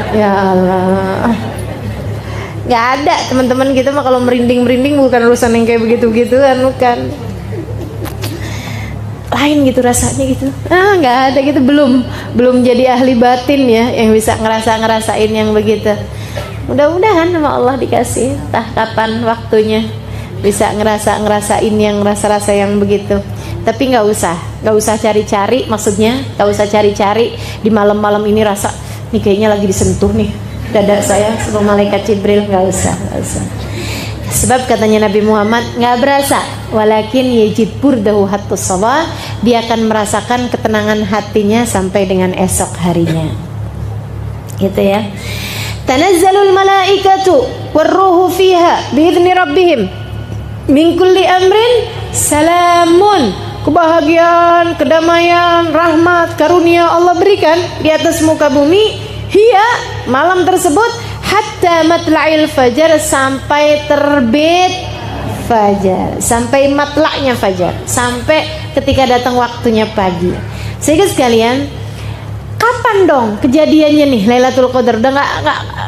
Ya Allah, nggak ada teman-teman kita mah kalau merinding bukan urusan yang kayak begitu-begituan, bukan. Lain gitu rasanya gitu. Nggak ada gitu, belum jadi ahli batin ya yang bisa ngerasain yang begitu. Mudah-mudahan sama Allah dikasih entah kapan waktunya bisa ngerasain yang rasa-rasa yang begitu. Tapi nggak usah cari-cari, maksudnya nggak usah cari-cari di malam-malam ini rasa nih kayaknya lagi disentuh nih dada saya sama malaikat Jibril, nggak usah. Sebab katanya Nabi Muhammad nggak berasa, walakin yajid burdahu hattus sabah, dia akan merasakan ketenangan hatinya sampai dengan esok harinya. Gitu ya. Tanazzalul malaikatu warruhu fiha biidzni rabbihim min kulli amrin salamun. Kebahagiaan, kedamaian, rahmat, karunia Allah berikan di atas muka bumi. Hiya, malam tersebut, hatta matla'il fajar, sampai terbit fajar, sampai matla'nya fajar, sampai ketika datang waktunya pagi. Sehingga sekalian, kapan dong kejadiannya nih Lailatul Qadar? Udah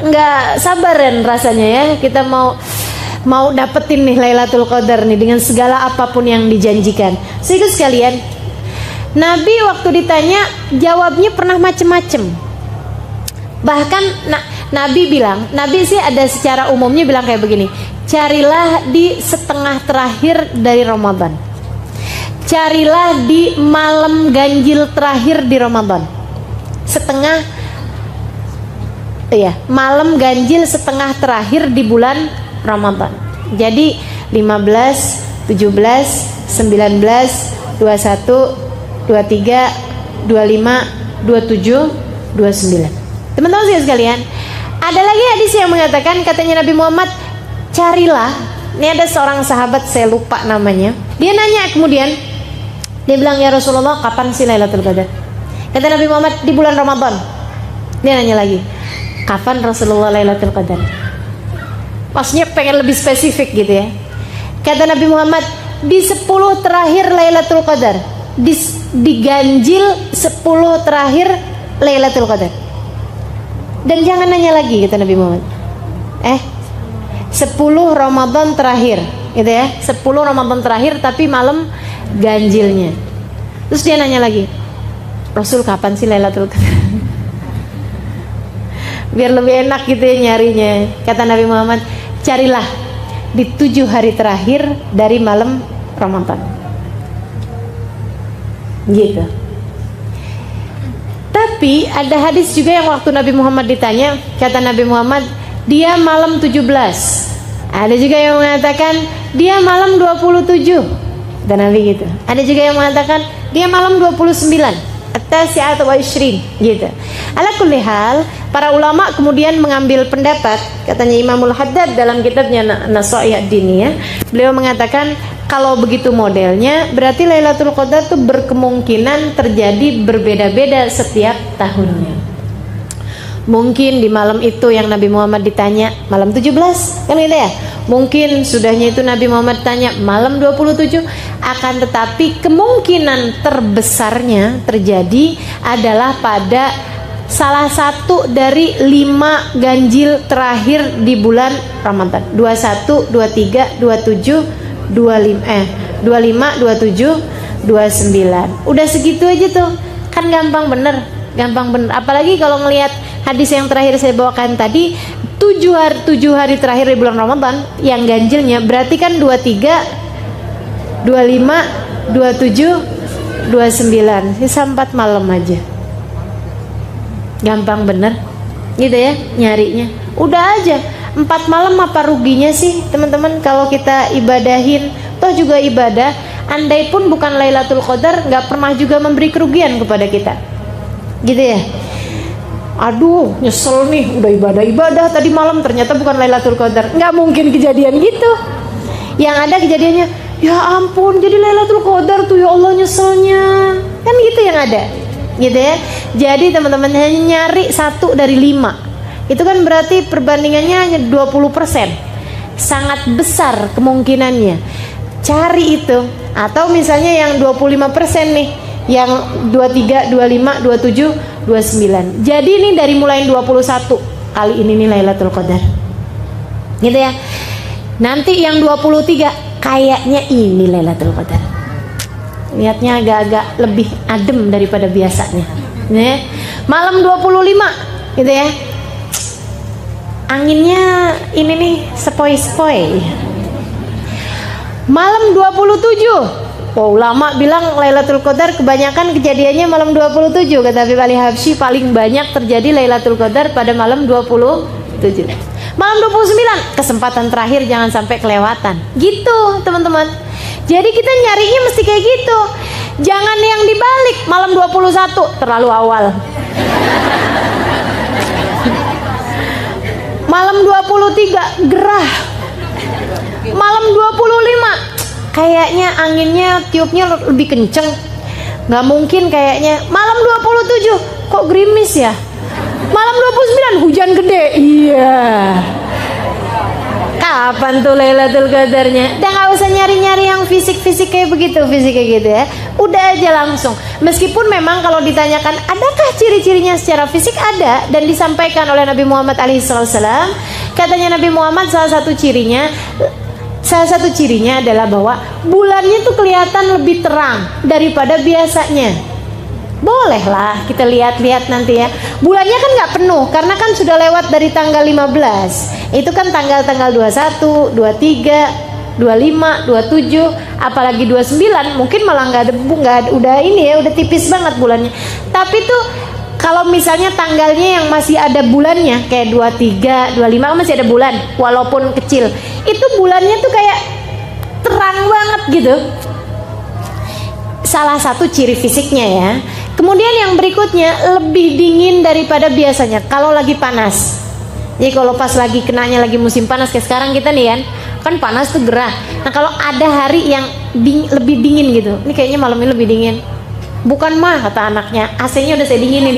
nggak sabaran rasanya ya, kita mau dapetin nih Lailatul Qadar nih dengan segala apapun yang dijanjikan. Sehingga sekalian, Nabi waktu ditanya jawabnya pernah macem-macem. Bahkan Nabi sih ada secara umumnya bilang kayak begini, carilah di setengah terakhir dari Ramadan, carilah di malam ganjil terakhir di Ramadan, malam ganjil setengah terakhir di bulan Ramadan. Jadi 15, 17, 19, 21, 23, 25, 27, 29. Teman-teman sekalian, ada lagi hadis yang mengatakan, katanya Nabi Muhammad, carilah. Ini ada seorang sahabat, saya lupa namanya. Dia nanya kemudian, dia bilang, ya Rasulullah, kapan sih Lailatul Qadar? Kata Nabi Muhammad, di bulan Ramadan. Dia nanya lagi, kapan Rasulullah Lailatul Qadar? Maksudnya pengen lebih spesifik gitu ya. Kata Nabi Muhammad, di 10 terakhir Lailatul Qadar, di ganjil 10 terakhir Lailatul Qadar. Dan jangan nanya lagi, kata Nabi Muhammad, 10 Ramadan terakhir gitu ya, 10 Ramadan terakhir tapi malam ganjilnya. Terus dia nanya lagi, Rasul kapan sih Lailatul Qadar? Biar lebih enak gitu ya nyarinya. Kata Nabi Muhammad, carilah di 7 hari terakhir dari malam Ramadan. Gitu. Tapi ada hadis juga yang waktu Nabi Muhammad ditanya, kata Nabi Muhammad, dia malam 17. Ada juga yang mengatakan dia malam 27. Dan Nabi gitu. Ada juga yang mengatakan dia malam 29. At-tasi'at wa 20 gitu. Ala kulli hal, para ulama kemudian mengambil pendapat, katanya Imamul Haddad dalam kitabnya Nasaih ad-Diniyah, beliau mengatakan kalau begitu modelnya berarti Lailatul Qadar itu berkemungkinan terjadi berbeda-beda setiap tahunnya. Mungkin di malam itu yang Nabi Muhammad ditanya malam 17, kan gitu ya. Mungkin sudahnya itu Nabi Muhammad tanya malam 27. Akan tetapi kemungkinan terbesarnya terjadi adalah pada salah satu dari 5 ganjil terakhir di bulan Ramadan, 21, 23, 27, 25, 27, 29. Udah segitu aja tuh, kan gampang bener. Apalagi kalau ngelihat hadis yang terakhir saya bawakan tadi, 7 hari terakhir di bulan Ramadan yang ganjilnya, berarti kan 23, 25, 27, 29, sisa 4 malam aja. Gampang bener gitu ya nyarinya. Udah aja 4 malam, apa ruginya sih teman-teman kalau kita ibadahin? Toh juga ibadah, andai pun bukan Lailatul Qadar, gak pernah juga memberi kerugian kepada kita. gitu ya. Aduh, nyesel nih, udah ibadah tadi malam ternyata bukan Lailatul Qadar. Nggak mungkin kejadian gitu. Yang ada kejadiannya, ya ampun, jadi Lailatul Qadar tuh, ya Allah nyeselnya. Kan gitu yang ada, gitu ya. Jadi teman-teman hanya nyari 1 dari 5. Itu kan berarti perbandingannya hanya 20%. Sangat besar kemungkinannya. Cari itu. Atau misalnya yang 25% nih, yang 23, 25, 27, 29. Jadi ini dari mulai 21 kali ini nih Lailatul Qadar. Gitu ya. Nanti yang 23 kayaknya ini Lailatul Qadar. Lihatnya agak-agak lebih adem daripada biasanya. Nih, malam 25 gitu ya. Anginnya ini nih sepoi-sepoi. Malam 27. Ulama bilang Lailatul Qadar kebanyakan kejadiannya malam 27. Kata Habib Ali Habsyi, paling banyak terjadi Lailatul Qadar pada malam 27. Malam 29, kesempatan terakhir jangan sampai kelewatan. Gitu teman-teman. Jadi kita nyarinya mesti kayak gitu. Jangan yang dibalik, malam 21 terlalu awal. Malam 23 gerah. Malam 25 kayaknya anginnya tiupnya lebih kenceng. Nggak mungkin kayaknya. Malam 27 kok gerimis ya. Malam 29 hujan gede. Iya. Kapan tuh Lailatul Qadarnya? Udah nggak usah nyari-nyari yang fisik-fisik kayak begitu, fisik kayak gitu ya. Udah aja langsung. Meskipun memang kalau ditanyakan adakah ciri-cirinya secara fisik, ada dan disampaikan oleh Nabi Muhammad SAW. Katanya Nabi Muhammad salah satu cirinya adalah bahwa bulannya tuh kelihatan lebih terang daripada biasanya. Bolehlah kita lihat-lihat nanti ya. Bulannya kan nggak penuh karena kan sudah lewat dari tanggal 15. Itu kan tanggal-tanggal 21, 23, 25, 27, apalagi 29 mungkin malah nggak udah ini ya, udah tipis banget bulannya. Tapi tuh kalau misalnya tanggalnya yang masih ada bulannya kayak 23, 25 masih ada bulan walaupun kecil. Itu bulannya tuh kayak terang banget gitu. Salah satu ciri fisiknya ya. Kemudian yang berikutnya lebih dingin daripada biasanya kalau lagi panas. Jadi kalau pas lagi kenanya lagi musim panas kayak sekarang kita nih kan panas tuh gerah. Nah kalau ada hari yang lebih dingin gitu, ini kayaknya malam ini lebih dingin. Bukan mah kata anaknya, AC-nya udah saya dinginin.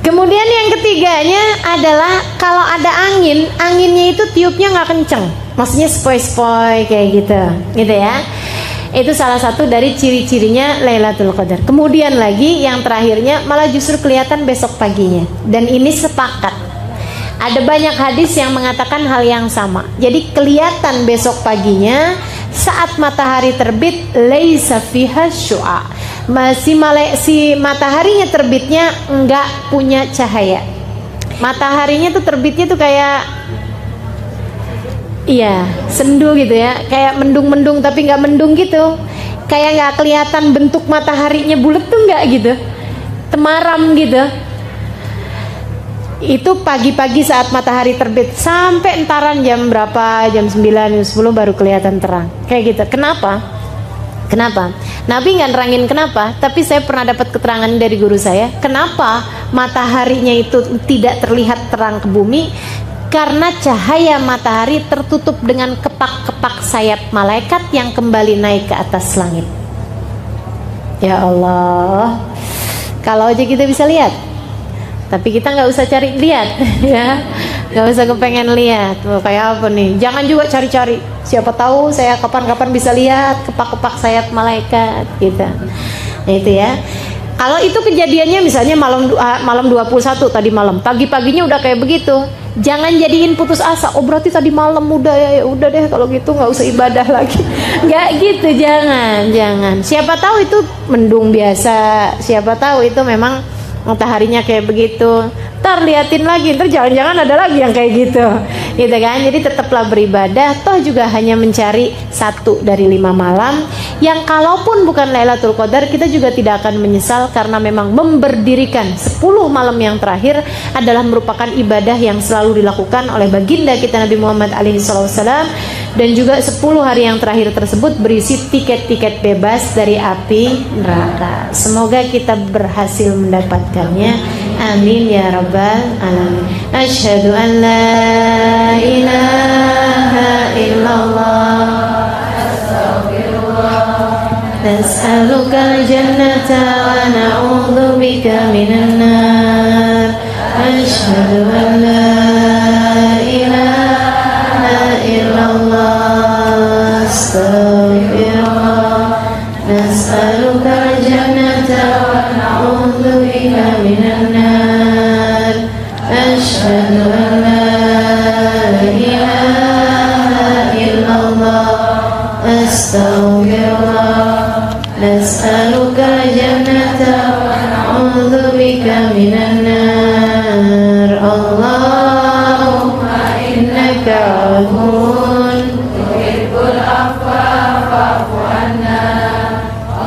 Kemudian yang ketiganya adalah kalau ada angin, anginnya itu tiupnya nggak kenceng, maksudnya sepoi-sepoi kayak gitu ya. Itu salah satu dari ciri-cirinya Lailatul Qadar. Kemudian lagi yang terakhirnya malah justru kelihatan besok paginya. Dan ini sepakat. Ada banyak hadis yang mengatakan hal yang sama. Jadi kelihatan besok paginya saat matahari terbit, laisa fiha syu'a. Si mataharinya terbitnya enggak punya cahaya. Mataharinya tuh terbitnya tuh kayak sendu gitu ya, kayak mendung-mendung tapi nggak mendung gitu, kayak nggak kelihatan bentuk mataharinya bulat tuh nggak gitu, temaram gitu. Itu pagi-pagi saat matahari terbit sampai entaran jam berapa, jam 9, jam 10 baru kelihatan terang kayak gitu. Kenapa? Nabi nggak nerangin kenapa, tapi saya pernah dapat keterangan dari guru saya kenapa mataharinya itu tidak terlihat terang ke bumi. Karena cahaya matahari tertutup dengan kepak-kepak sayap malaikat yang kembali naik ke atas langit. Ya Allah, kalau aja kita bisa lihat, tapi kita nggak usah cari lihat, ya, nggak usah kepengen lihat. Kayak apa nih? Jangan juga cari-cari. Siapa tahu saya kapan-kapan bisa lihat kepak-kepak sayap malaikat, gitu. Nah, itu ya. Kalau itu kejadiannya misalnya malam 21 tadi malam, pagi-paginya udah kayak begitu. Jangan jadiin putus asa. Oh berarti tadi malam udah ya udah deh kalau gitu nggak usah ibadah lagi. Nggak gitu, jangan. Siapa tahu itu mendung biasa. Siapa tahu itu memang mataharinya kayak begitu. Ntar liatin lagi, ntar jangan-jangan ada lagi yang kayak gitu, gitu kan? Jadi tetaplah beribadah. Toh juga hanya mencari 1 dari 5 malam. Yang kalaupun bukan Lailatul Qadar, kita juga tidak akan menyesal karena memang memberdirikan 10 malam yang terakhir adalah merupakan ibadah yang selalu dilakukan oleh baginda kita Nabi Muhammad SAW dan juga 10 hari yang terakhir tersebut berisi tiket-tiket bebas dari api neraka. Semoga kita berhasil mendapatkannya. Amin ya rabbal alamin. Asyhadu an la ilaha illallah, nas'alukal jannata wa na'udzubika minan nar. Asyhadu an la ilaha illallah, astaghfirullah, nas'alukal jannata wa na'udzubika minan nar. Asyhadu an la ilaha illallah, astaghfirullah, nas'alukal jannata wa na'udzubika minan nar. Allahumma innaka afuwun tuhibbul afwa fa'fu anna.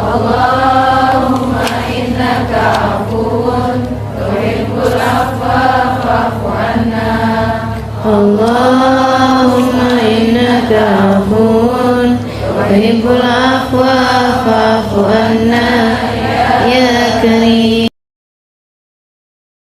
Allahumma innaka afuwun tuhibbul afwa fa'fu anna. Allahumma innaka afuwun tuhibbul afwa fa'fu anna ya karim.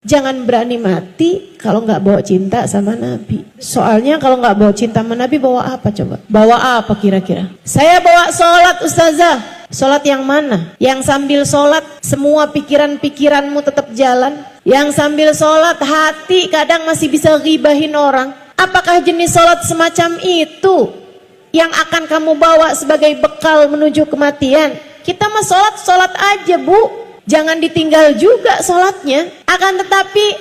Jangan berani mati kalau nggak bawa cinta sama Nabi. Soalnya kalau nggak bawa cinta sama Nabi, bawa apa coba? Bawa apa kira-kira? Saya bawa sholat ustazah. Sholat yang mana? Yang sambil sholat semua pikiran-pikiranmu tetap jalan. Yang sambil sholat hati kadang masih bisa ghibahin orang. Apakah jenis sholat semacam itu yang akan kamu bawa sebagai bekal menuju kematian? Kita mah sholat aja bu. Jangan ditinggal juga sholatnya. Akan tetapi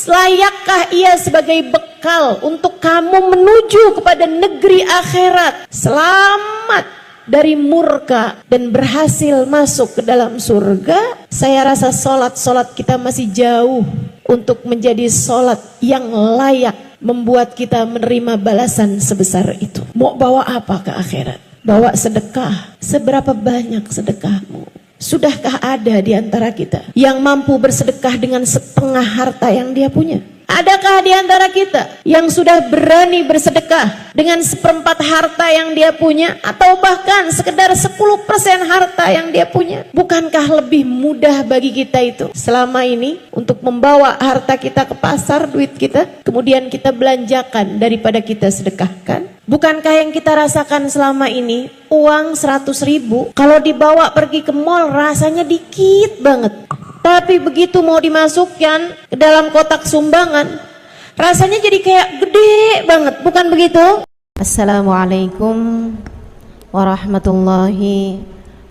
layakkah ia sebagai bekal untuk kamu menuju kepada negeri akhirat, selamat dari murka dan berhasil masuk ke dalam surga? Saya rasa sholat kita masih jauh untuk menjadi sholat yang layak membuat kita menerima balasan sebesar itu. Mau bawa apa ke akhirat? Bawa sedekah. Seberapa banyak sedekahmu? Sudahkah ada di antara kita yang mampu bersedekah dengan setengah harta yang dia punya? Adakah di antara kita yang sudah berani bersedekah dengan seperempat harta yang dia punya, atau bahkan sekedar 10% harta yang dia punya? Bukankah lebih mudah bagi kita itu selama ini untuk membawa harta kita ke pasar, duit kita, kemudian kita belanjakan daripada kita sedekahkan? Bukankah yang kita rasakan selama ini, uang 100.000 kalau dibawa pergi ke mall rasanya dikit banget, tapi begitu mau dimasukkan ke dalam kotak sumbangan rasanya jadi kayak gede banget, bukan begitu? Assalamualaikum warahmatullahi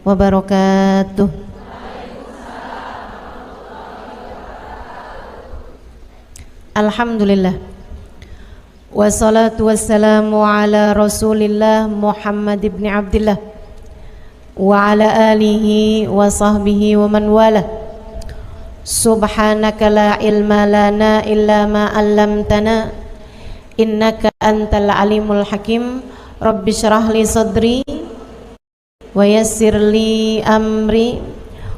wabarakatuh. Alhamdulillah, wassalatu wassalamu ala rasulillah Muhammad ibn Abdillah wa ala alihi wa sahbihi wa man wala. Subhanaka la ilma lana illa ma 'allamtana innaka antal alimul hakim. Rabbi shrah li sadri wa yassir li amri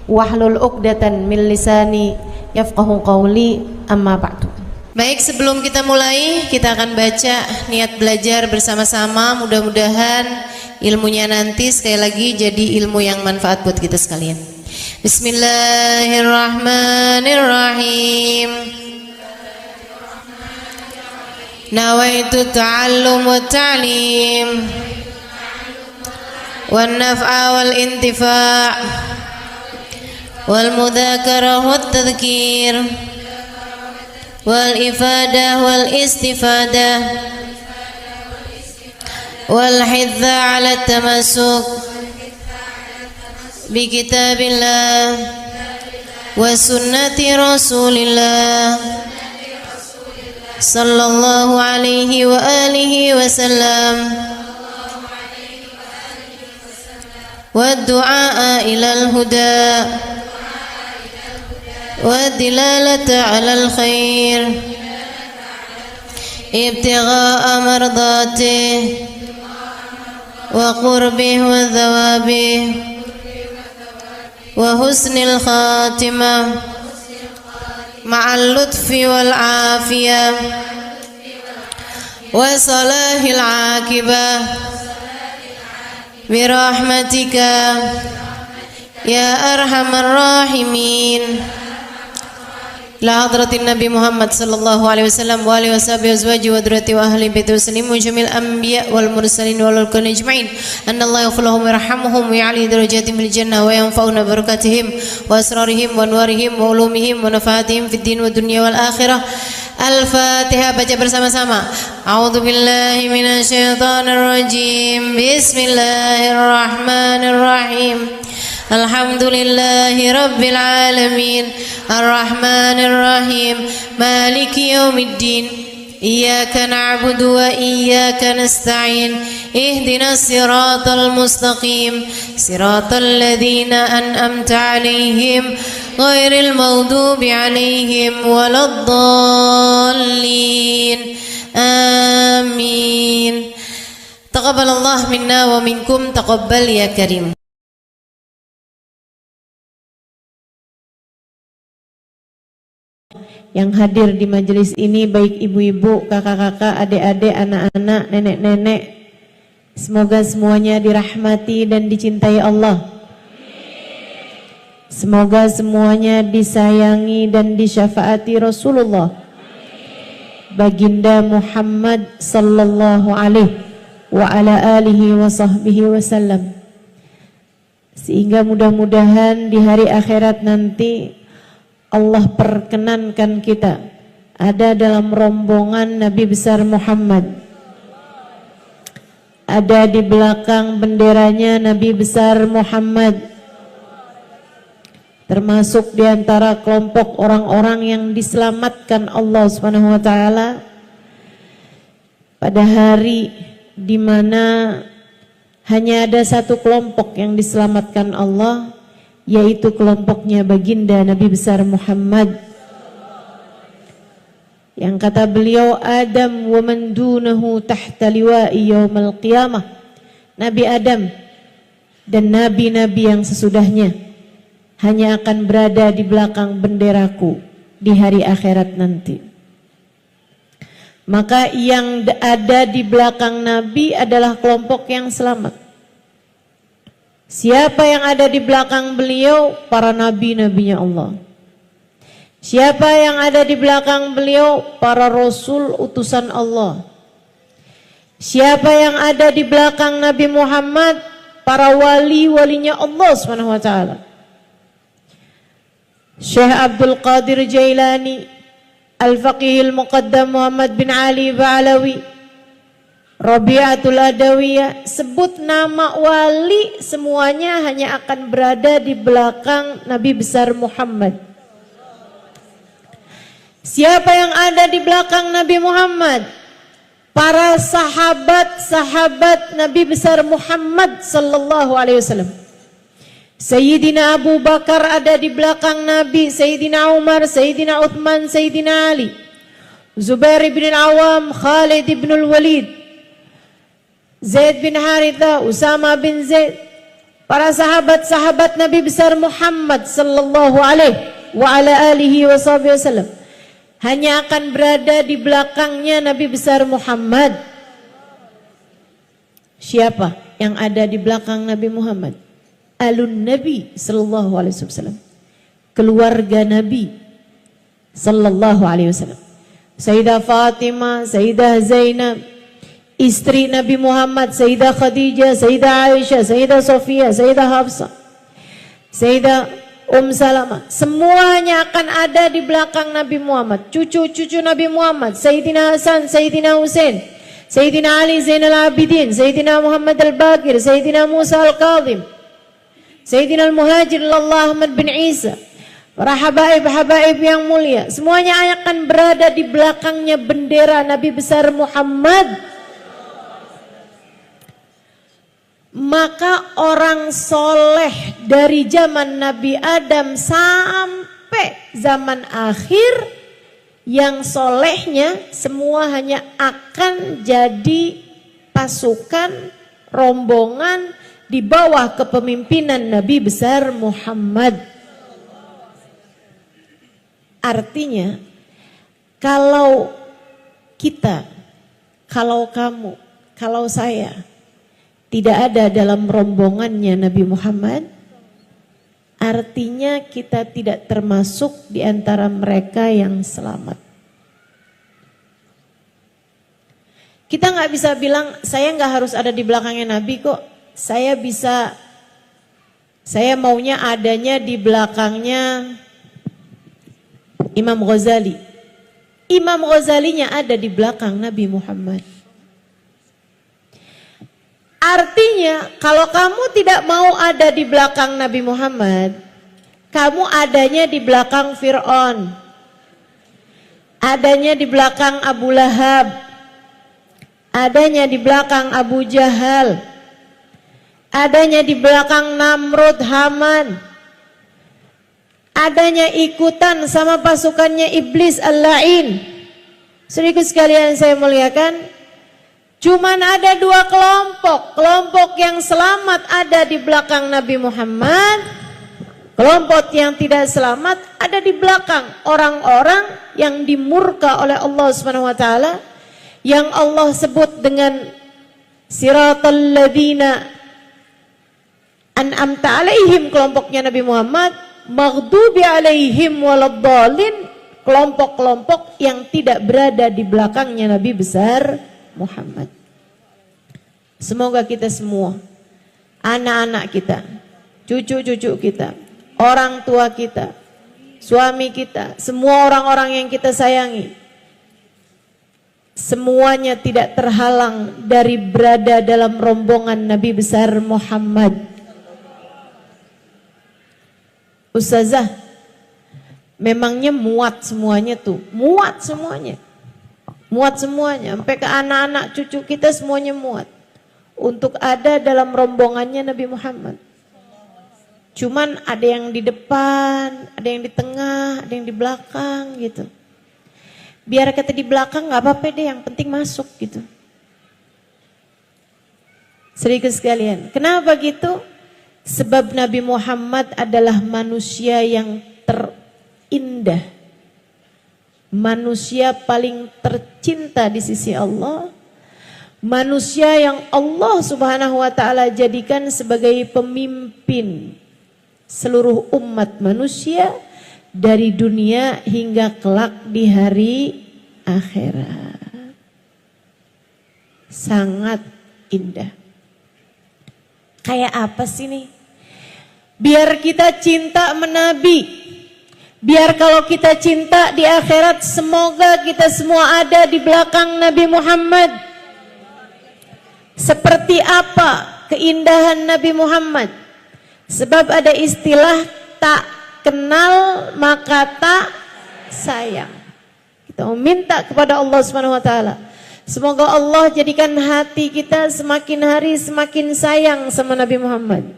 wahlul 'uqdatan min lisani yafqahu qawli, amma ba'du. Baik, sebelum kita mulai, kita akan baca niat belajar bersama-sama. Mudah-mudahan ilmunya nanti sekali lagi jadi ilmu yang manfaat buat kita sekalian. Bismillahirrahmanirrahim. Nawaitu ta'allum wa ta'lim wan naf'a wal intifa' wal mudzakarah wat tadhkir wal ifadah wal istifadah wal hidza ala tamassuk bi kitabillah wa sunnati rasulillah sallallahu alaihi wa alihi wa sallam wa du'a ilal huda والدلالة على الخير ابتغاء مرضاته وقربه وثوابه وحسن الخاتمة مع اللطف والعافية وصلاح العاقبة برحمتك يا أرحم الراحمين. إلى حضرة النبي محمد صلى الله عليه وسلم وآله وصحبه وأزواجه وذريته وأهل بيته وسلم وجميع الأنبياء والمرسلين والملائكة أجمعين أن الله يغفر لهم ويرحمهم ويعلي درجاتهم في الجنة وينفعنا بركاتهم وأسرارهم وأنوارهم وعلومهم ونفعاتهم في الدين والدنيا والآخرة. Al-Fatihah, baca bersama-sama. A'udzu billahi minasyaitonir rajim. Bismillahirrahmanirrahim. Alhamdulillahi rabbil alamin. Arrahmanir rahim. Maliki yaumiddin. Iyyaka na'budu wa iyyaka nasta'in. Ihdinas siratal mustaqim. Siratal ladzina an'amta 'alaihim ghairil maghdubi 'alaihim waladdallin. Amin. Taqabbalallahu minna wa minkum, taqabbal ya karim. Yang hadir di majelis ini baik ibu-ibu, kakak-kakak, adik-adik, anak-anak, nenek-nenek, semoga semuanya dirahmati dan dicintai Allah. Semoga semuanya disayangi dan disyafaati Rasulullah Baginda Muhammad sallallahu alaihi wa ala alihi wa sahbihi wasallam, sehingga mudah-mudahan di hari akhirat nanti Allah perkenankan kita ada dalam rombongan Nabi besar Muhammad, ada di belakang benderanya Nabi besar Muhammad, termasuk di antara kelompok orang-orang yang diselamatkan Allah Subhanahu wa taala pada hari di mana hanya ada satu kelompok yang diselamatkan Allah, yaitu kelompoknya baginda Nabi besar Muhammad, yang kata beliau Adam wa man dunahu tahta liwa'i yaumal qiyamah. Nabi Adam dan nabi-nabi yang sesudahnya hanya akan berada di belakang benderaku di hari akhirat nanti. Maka yang ada di belakang Nabi adalah kelompok yang selamat. Siapa yang ada di belakang beliau? Para nabi-nabinya Allah. Siapa yang ada di belakang beliau? Para rasul utusan Allah. Siapa yang ada di belakang Nabi Muhammad? Para wali-walinya Allah Subhanahu wa taala. Syekh Abdul Qadir Jailani, Al-Faqih Al-Muqaddam Muhammad bin Ali Ba'alawi, Rabi'atul Adawiyah, sebut nama wali semuanya hanya akan berada di belakang Nabi besar Muhammad. Siapa yang ada di belakang Nabi Muhammad? Para sahabat-sahabat Nabi besar Muhammad sallallahu alaihi wasallam. Sayyidina Abu Bakar ada di belakang Nabi, Sayyidina Umar, Sayyidina Uthman, Sayyidina Ali, Zubair bin Awam, Khalid bin Walid, Zaid bin Haritha, Usama bin Zaid, para sahabat-sahabat Nabi besar Muhammad sallallahu alaihi wa ala alihi wasallam hanya akan berada di belakangnya Nabi besar Muhammad. Siapa yang ada di belakang Nabi Muhammad? Alun Nabi sallallahu alaihi wasallam, keluarga Nabi sallallahu alaihi wasallam. Sayyidah Fatimah, Sayyidah Zainab, istri Nabi Muhammad, Sayyidah Khadijah, Sayyidah Aisyah, Sayyidah Sofia, Sayyidah Hafsah, Sayyidah Salamah, semuanya akan ada di belakang Nabi Muhammad. Cucu-cucu Nabi Muhammad, Sayyidina Hasan, Sayyidina Husain, Sayyidina Ali Zainal Abidin, Sayyidina Muhammad Al-Baqir, Sayyidina Musa Al-Kadhim, Sayyidina Al-Muhajir Allah Ahmad bin Isa, para habaib-habaib yang mulia, semuanya akan berada di belakangnya bendera Nabi besar Muhammad. Maka orang soleh dari zaman Nabi Adam sampai zaman akhir, yang solehnya semua hanya akan jadi pasukan, rombongan di bawah kepemimpinan Nabi besar Muhammad. Artinya kalau kita, kalau kamu, kalau saya tidak ada dalam rombongannya Nabi Muhammad, artinya kita tidak termasuk di antara mereka yang selamat. Kita nggak bisa bilang saya nggak harus ada di belakangnya Nabi kok. Saya maunya adanya di belakangnya Imam Ghazali. Imam Ghazalinya ada di belakang Nabi Muhammad. Artinya kalau kamu tidak mau ada di belakang Nabi Muhammad, kamu adanya di belakang Fir'aun, adanya di belakang Abu Lahab, adanya di belakang Abu Jahal, adanya di belakang Namrud, Haman, adanya ikutan sama pasukannya iblis al-la'in. Saudaraku sekalian saya muliakan, cuman ada dua kelompok. Kelompok yang selamat ada di belakang Nabi Muhammad, kelompok yang tidak selamat ada di belakang orang-orang yang dimurka oleh Allah Subhanahu wa taala, yang Allah sebut dengan siratal ladzina an'amta alaihim, kelompoknya Nabi Muhammad, maghdubi alaihim waladdallin, kelompok-kelompok yang tidak berada di belakangnya Nabi besar Muhammad. Semoga kita semua, anak-anak kita, cucu-cucu kita, orang tua kita, suami kita, semua orang-orang yang kita sayangi, semuanya tidak terhalang dari berada dalam rombongan Nabi besar Muhammad. Ustazah, memangnya muat semuanya tuh, muat semuanya, sampai ke anak-anak cucu kita semuanya muat untuk ada dalam rombongannya Nabi Muhammad. Cuman ada yang di depan, ada yang di tengah, ada yang di belakang gitu. Biar kata di belakang nggak apa-apa deh, yang penting masuk gitu. Saudaraku sekalian, kenapa gitu? Sebab Nabi Muhammad adalah manusia yang terindah, manusia paling tercinta di sisi Allah, manusia yang Allah Subhanahu wa taala jadikan sebagai pemimpin seluruh umat manusia dari dunia hingga kelak di hari akhirat. Sangat indah. Kayak apa sih nih? Biar kita cinta menabi, biar kalau kita cinta di akhirat, semoga kita semua ada di belakang Nabi Muhammad. Seperti apa keindahan Nabi Muhammad? Sebab ada istilah tak kenal maka tak sayang. Kita meminta kepada Allah Subhanahu wa taala, semoga Allah jadikan hati kita semakin hari semakin sayang sama Nabi Muhammad,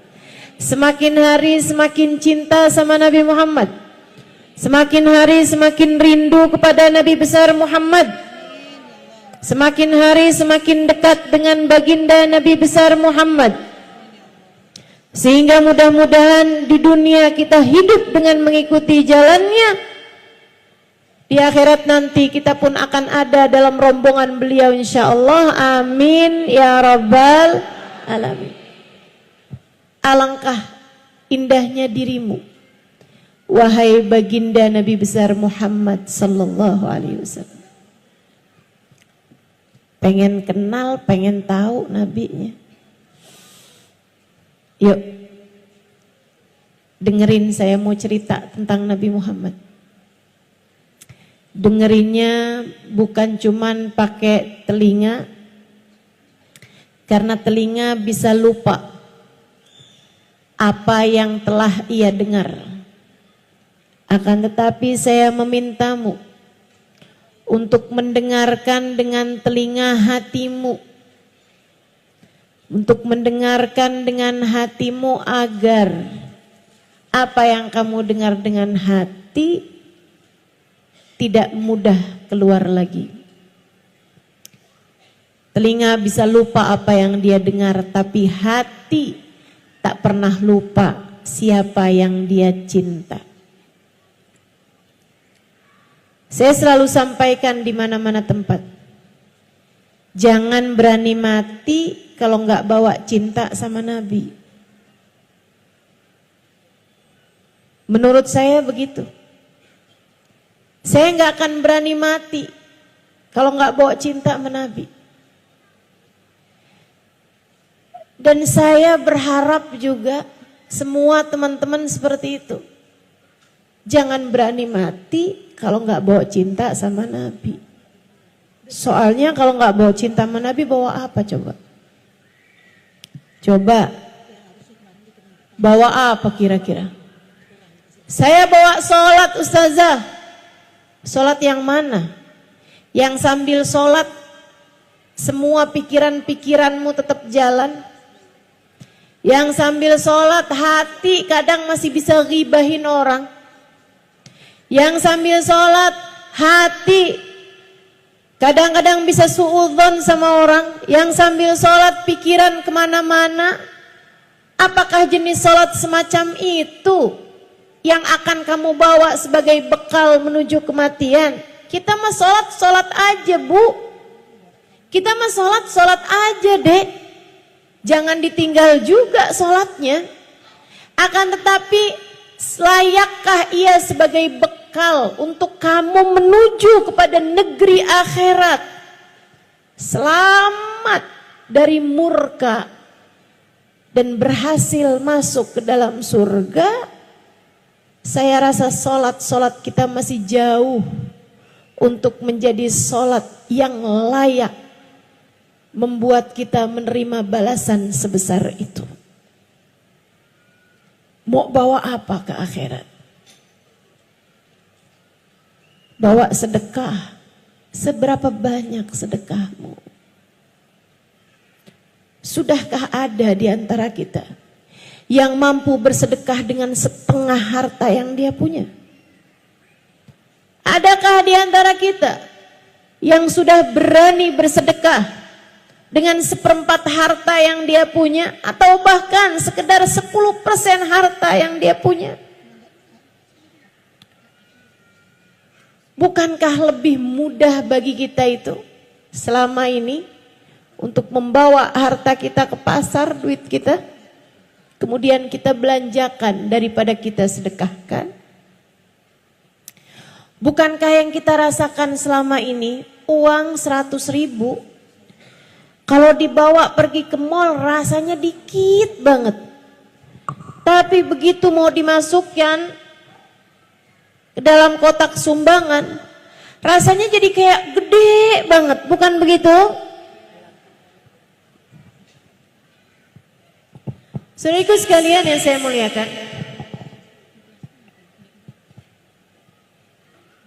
semakin hari semakin cinta sama Nabi Muhammad, semakin hari semakin rindu kepada Nabi besar Muhammad, semakin hari semakin dekat dengan baginda Nabi besar Muhammad, sehingga mudah-mudahan di dunia kita hidup dengan mengikuti jalannya. Di akhirat nanti kita pun akan ada dalam rombongan beliau insyaallah. Amin ya rabbal alamin. Alangkah indahnya dirimu, wahai baginda Nabi besar Muhammad sallallahu alaihi wasallam. Pengen kenal, pengen tahu nabinya. Yuk, dengerin saya mau cerita tentang Nabi Muhammad. Dengerinnya bukan cuman pakai telinga, karena telinga bisa lupa apa yang telah ia dengar. Akan tetapi saya memintamu untuk mendengarkan dengan telinga hatimu, untuk mendengarkan dengan hatimu agar apa yang kamu dengar dengan hati tidak mudah keluar lagi. Telinga bisa lupa apa yang dia dengar, tapi hati tak pernah lupa siapa yang dia cinta. Saya selalu sampaikan di mana-mana tempat, Jangan berani mati kalau nggak bawa cinta sama Nabi. Menurut saya begitu. Saya nggak akan berani mati kalau nggak bawa cinta sama Nabi. Dan saya berharap juga semua teman-teman seperti itu. Jangan berani mati kalau nggak bawa cinta sama Nabi. Soalnya kalau nggak bawa cinta sama Nabi, bawa apa coba? Coba. Bawa apa kira-kira? Saya bawa sholat ustazah. Sholat yang mana? Yang sambil sholat semua pikiran-pikiranmu tetap jalan. Yang sambil sholat hati kadang masih bisa ghibahin orang. Yang sambil sholat hati kadang-kadang bisa suudzon sama orang. Yang sambil sholat pikiran kemana-mana. Apakah jenis sholat semacam itu yang akan kamu bawa sebagai bekal menuju kematian? Kita mah sholat aja bu. Kita mah sholat aja dek. Jangan ditinggal juga sholatnya. Akan tetapi layakkah ia sebagai bekal untuk kamu menuju kepada negeri akhirat? Selamat dari murka dan berhasil masuk ke dalam surga. Saya rasa sholat kita masih jauh untuk menjadi sholat yang layak membuat kita menerima balasan sebesar itu. Mau bawa apa ke akhirat? Bawa sedekah. Seberapa banyak sedekahmu? Sudahkah ada di antara kita yang mampu bersedekah dengan setengah harta yang dia punya? Adakah di antara kita yang sudah berani bersedekah dengan 1/4 harta yang dia punya, atau bahkan sekedar 10% harta yang dia punya? Bukankah lebih mudah bagi kita itu selama ini untuk membawa harta kita ke pasar, duit kita, kemudian kita belanjakan daripada kita sedekahkan? Bukankah yang kita rasakan selama ini, uang 100.000 kalau dibawa pergi ke mall rasanya dikit banget. Tapi begitu mau dimasukkan ke dalam kotak sumbangan, rasanya jadi kayak gede banget, bukan begitu? Saudaraku sekalian yang saya muliakan,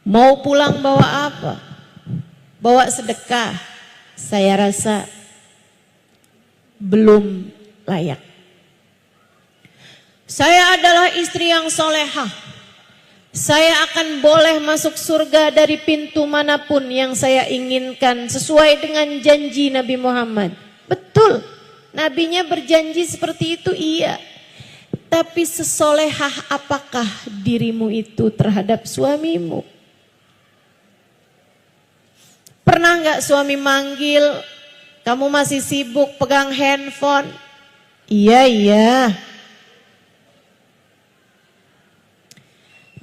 mau pulang bawa apa? Bawa sedekah, saya rasa belum layak. Saya adalah istri yang solehah. Saya akan boleh masuk surga dari pintu manapun yang saya inginkan sesuai dengan janji Nabi Muhammad. Betul, nabinya berjanji seperti itu, iya. Tapi sesolehah apakah dirimu itu terhadap suamimu? Pernah nggak suami manggil, kamu masih sibuk pegang handphone? Iya.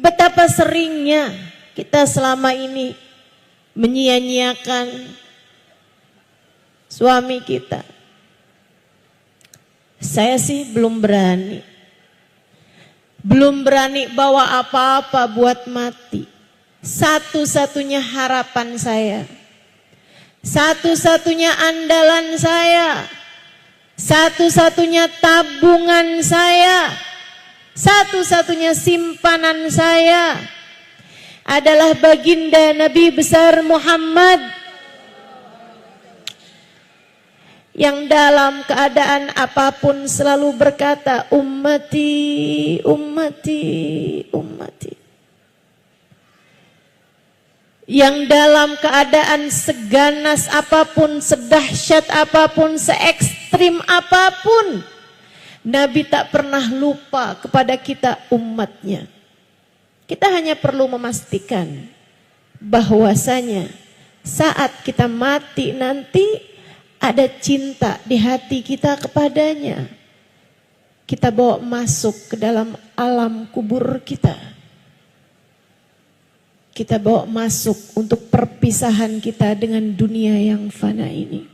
Betapa seringnya kita selama ini menyia-nyiakan suami kita. Saya sih belum berani. Belum berani bawa apa-apa buat mati. Satu-satunya harapan saya, satu-satunya andalan saya, satu-satunya tabungan saya, satu-satunya simpanan saya adalah baginda Nabi besar Muhammad, yang dalam keadaan apapun selalu berkata, ummati, ummati, ummati. Yang dalam keadaan seganas apapun, sedahsyat apapun, se-ekstrim apapun, Nabi tak pernah lupa kepada kita umatnya. Kita hanya perlu memastikan bahwasanya saat kita mati nanti, ada cinta di hati kita kepadanya, kita bawa masuk ke dalam alam kubur kita. Kita bawa masuk untuk perpisahan kita dengan dunia yang fana ini.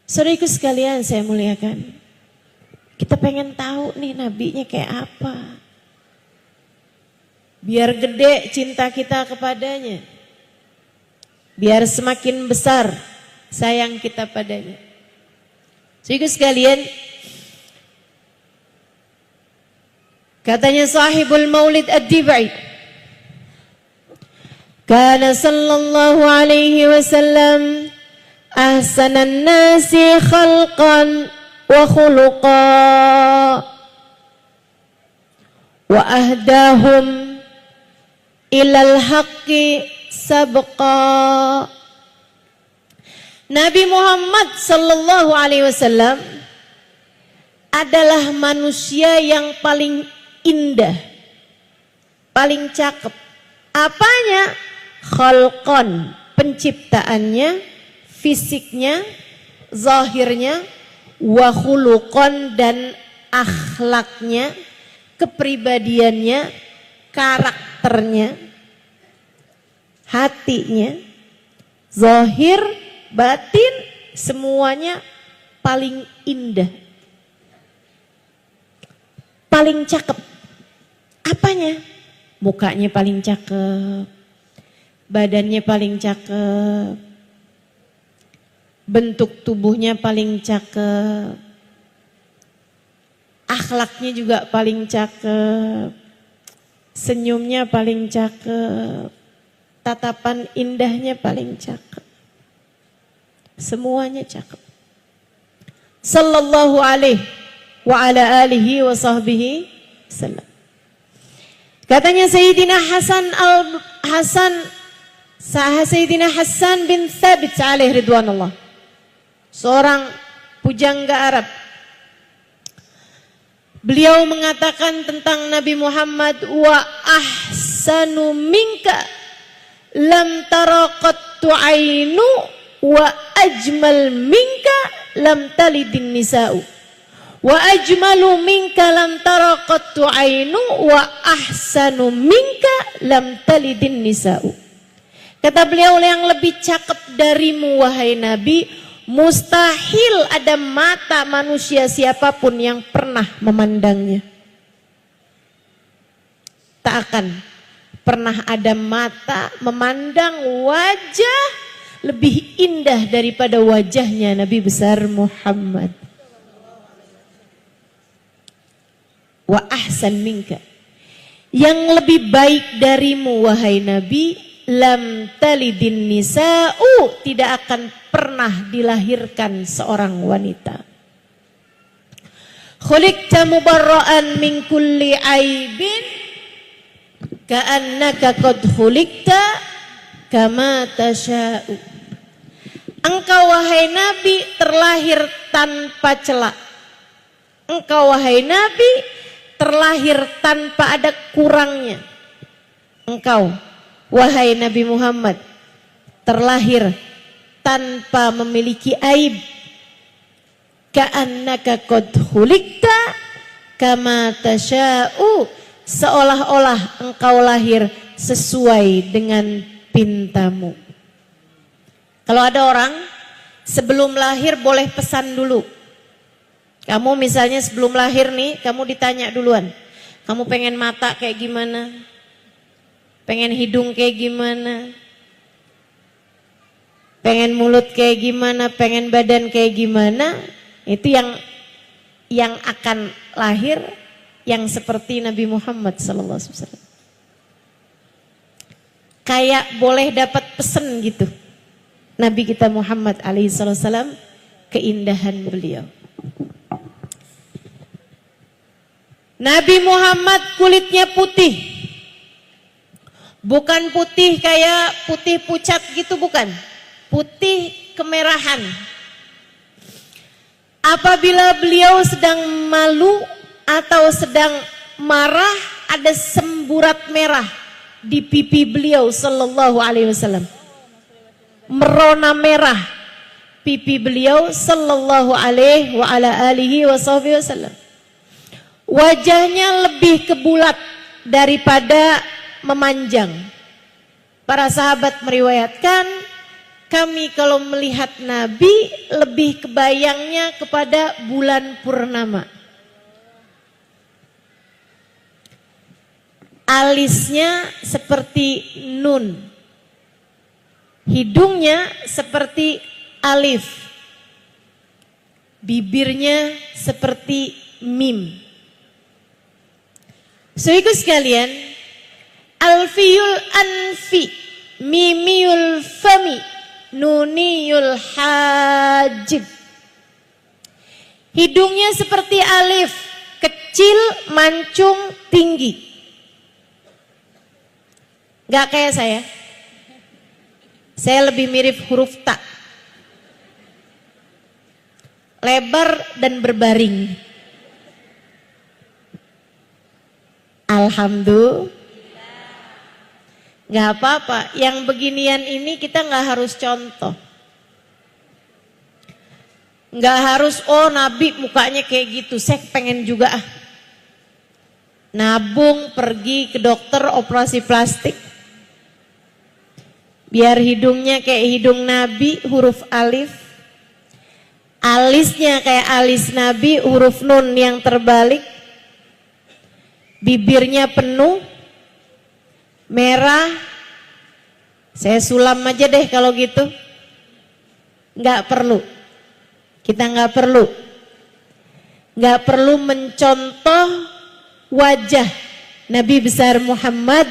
Saudaraku sekalian saya muliakan, kita pengen tahu nih nabinya kayak apa. Biar gede cinta kita kepadanya, biar semakin besar sayang kita padanya. Saudaraku sekalian, katanya sahibul maulid ad-dibai, kana sallallahu alaihi wasallam ahsanan nasi khalqan wa khuluqa wa ahdahum ilal haqqi sabqa. Nabi Muhammad sallallahu alaihi wasallam adalah manusia yang paling indah, paling cakep. Apanya? Khalqan, penciptaannya, fisiknya, zahirnya, wa khuluqan, dan akhlaknya, kepribadiannya, karakternya, hatinya, zahir, batin, semuanya paling indah, paling cakep. Apanya? Mukanya paling cakep, badannya paling cakep, bentuk tubuhnya paling cakep, akhlaknya juga paling cakep, senyumnya paling cakep, tatapan indahnya paling cakep, semuanya cakep. Sallallahu alaihi wa ala alihi wa sahbihi sallam. Katanya Sayyidina Sayyidina Hasan bin Thabit alaihi ridwanullah, seorang pujangga Arab. Beliau mengatakan tentang Nabi Muhammad, wa ahsanu minka lam tara qattu ainu wa ajmal minka lam talidin nisa'u wa ajmalu minka lam tara qattu ainu wa ahsanu minka lam talidin nisa'u. Kata beliau, yang lebih cakep darimu wahai Nabi, mustahil ada mata manusia siapapun yang pernah memandangnya. Tak akan pernah ada mata memandang wajah lebih indah daripada wajahnya Nabi besar Muhammad. Wa ahsan minka, yang lebih baik darimu wahai Nabi, lam talidin nisa'u, tidak akan pernah dilahirkan seorang wanita. Khuliqta mubarra'an min kulli aibin ka'annaka qad khuliqta kama tasha'u. Engkau wahai Nabi terlahir tanpa cela. Engkau wahai Nabi terlahir tanpa ada kurangnya. Engkau wahai Nabi Muhammad terlahir tanpa memiliki aib. Ka'annaka qad khuliqta kama tasha'u, seolah-olah engkau lahir sesuai dengan pintamu. Kalau ada orang sebelum lahir boleh pesan dulu. Kamu misalnya sebelum lahir nih, kamu ditanya duluan, kamu pengen mata kayak gimana? Pengen hidung kayak gimana? Pengen mulut kayak gimana? Pengen badan kayak gimana? Itu yang akan lahir yang seperti Nabi Muhammad SAW. Kayak boleh dapat pesen gitu. Nabi kita Muhammad SAW, keindahan beliau. Nabi Muhammad kulitnya putih. Bukan putih kayak putih pucat gitu, bukan. Putih kemerahan. Apabila beliau sedang malu atau sedang marah, ada semburat merah di pipi beliau sallallahu alaihi wasallam. merona merah pipi beliau sallallahu alaihi wa ala alihi wasallam. Wajahnya lebih kebulat daripada memanjang. Para sahabat meriwayatkan, kami kalau melihat Nabi lebih kebayangnya kepada bulan purnama. Alisnya seperti nun, hidungnya seperti alif, bibirnya seperti mim. Saudaraku sekalian, alfiyul anfi, mimiyul fami, nuniyul hajib. Hidungnya seperti alif, kecil, mancung, tinggi. Gak kayak saya. Saya lebih mirip huruf ta. Lebar dan berbaring. Alhamdulillah. Gak apa-apa. Yang beginian ini kita gak harus contoh. Gak harus, oh Nabi mukanya kayak gitu, saya pengen juga ah. Nabung, pergi ke dokter, operasi plastik. Biar hidungnya kayak hidung Nabi, huruf alif. Alisnya kayak alis Nabi, huruf nun yang terbalik. Bibirnya penuh, merah. Saya sulam aja deh kalau gitu. Nggak perlu. Kita nggak perlu. Nggak perlu mencontoh wajah Nabi besar Muhammad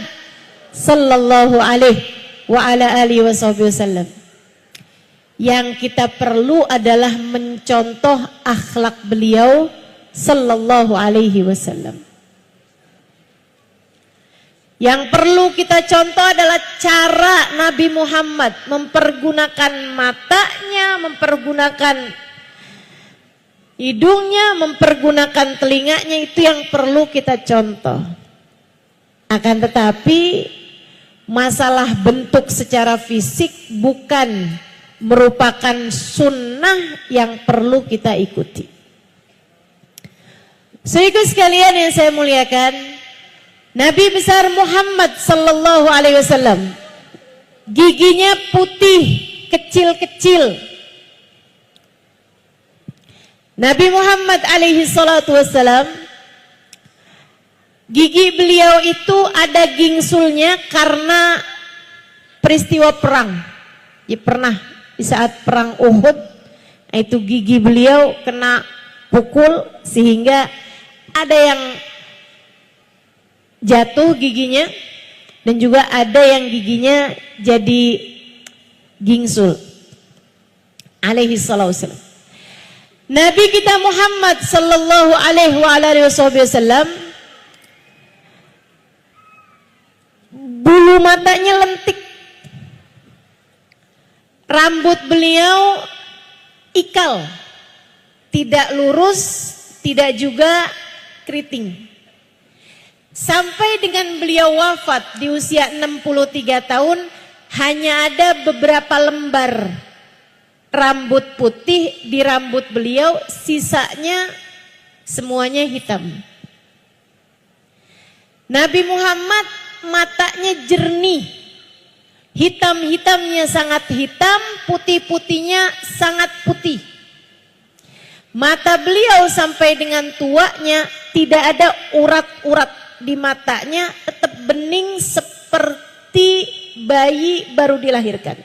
sallallahu alaihi wa ala alihi wasallam. Yang kita perlu adalah mencontoh akhlak beliau sallallahu alaihi wasallam. Yang perlu kita contoh adalah cara Nabi Muhammad mempergunakan matanya, mempergunakan hidungnya, mempergunakan telinganya. Itu yang perlu kita contoh. Akan tetapi masalah bentuk secara fisik bukan merupakan sunnah yang perlu kita ikuti. Saudaraku sekalian yang saya muliakan, Nabi besar Muhammad sallallahu alaihi wasallam giginya putih, kecil-kecil. Nabi Muhammad alaihi salatu wasallam, gigi beliau itu ada gingsulnya karena peristiwa perang. Ya, pernah di saat perang Uhud, itu gigi beliau kena pukul sehingga ada yang jatuh giginya dan juga ada yang giginya jadi gingsul. Alaihi salatu wasallam. Nabi kita Muhammad sallallahu alaihi wasallam bulu matanya lentik. Rambut beliau ikal, tidak lurus, tidak juga keriting. Sampai dengan beliau wafat di usia 63 tahun, hanya ada beberapa lembar rambut putih di rambut beliau, sisanya semuanya hitam. Nabi Muhammad matanya jernih, hitam-hitamnya sangat hitam, putih-putihnya sangat putih. Mata beliau sampai dengan tuanya tidak ada urat-urat di matanya, tetap bening seperti bayi baru dilahirkan.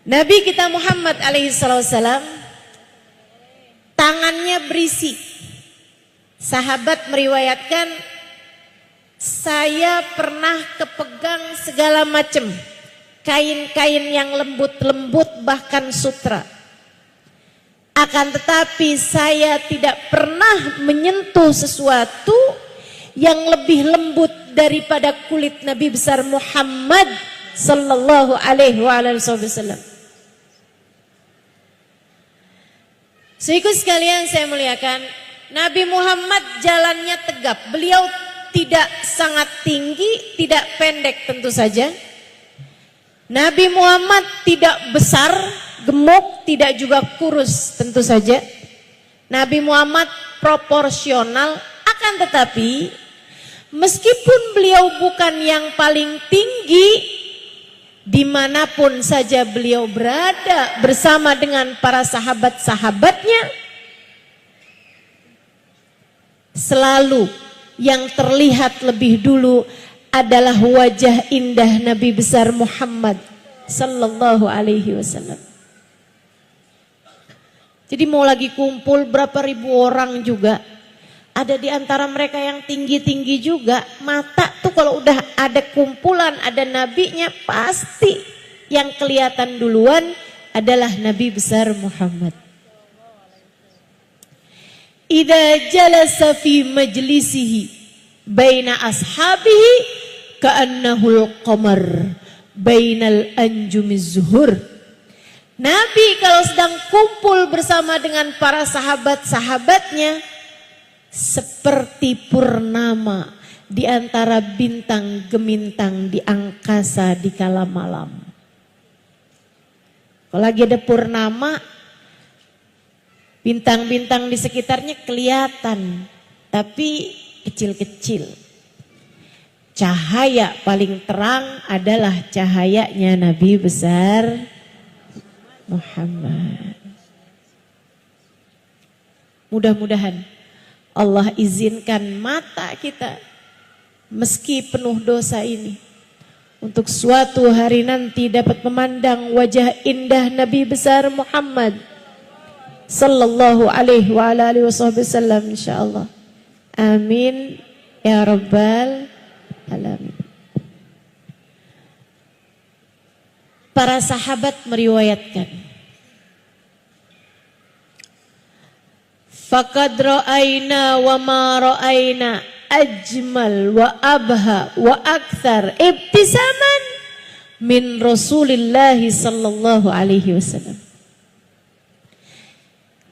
Nabi kita Muhammad alaihi salam tangannya berisi. Sahabat meriwayatkan, saya pernah kepegang segala macam kain-kain yang lembut-lembut, bahkan sutra. Akan tetapi saya tidak pernah menyentuh sesuatu yang lebih lembut daripada kulit Nabi besar Muhammad sallallahu alaihi wasallam. Saudaraku sekalian saya muliakan, Nabi Muhammad jalannya tegap. Beliau tidak sangat tinggi, tidak pendek tentu saja. Nabi Muhammad tidak besar, gemuk, tidak juga kurus tentu saja. Nabi Muhammad proporsional, akan tetapi meskipun beliau bukan yang paling tinggi, dimanapun saja beliau berada bersama dengan para sahabat-sahabatnya, selalu yang terlihat lebih dulu adalah wajah indah Nabi besar Muhammad sallallahu alaihi wasallam. Jadi mau lagi kumpul berapa ribu orang juga, ada di antara mereka yang tinggi-tinggi juga, mata tuh kalau udah ada kumpulan, ada nabinya, pasti yang kelihatan duluan adalah Nabi besar Muhammad. Idza jalasa fi majlisihi baina ashabihi ka'annahul qamar bainal anjumiz zuhur. Nabi kalau sedang kumpul bersama dengan para sahabat-sahabatnya seperti purnama di antara bintang gemintang di angkasa di kala malam. Kalau lagi ada purnama, bintang-bintang di sekitarnya kelihatan, tapi kecil-kecil. Cahaya paling terang adalah cahayanya Nabi besar Muhammad. Mudah-mudahan Allah izinkan mata kita meski penuh dosa ini untuk suatu hari nanti dapat memandang wajah indah Nabi besar Muhammad sallallahu alaihi wa alihi wasallam insyaallah. Amin ya rabbal alamin. Para sahabat meriwayatkan, faqad ra'ayna wa ma ra'ayna ajmal wa abha wa akthar ibtisaman min Rasulillah sallallahu alaihi wasallam.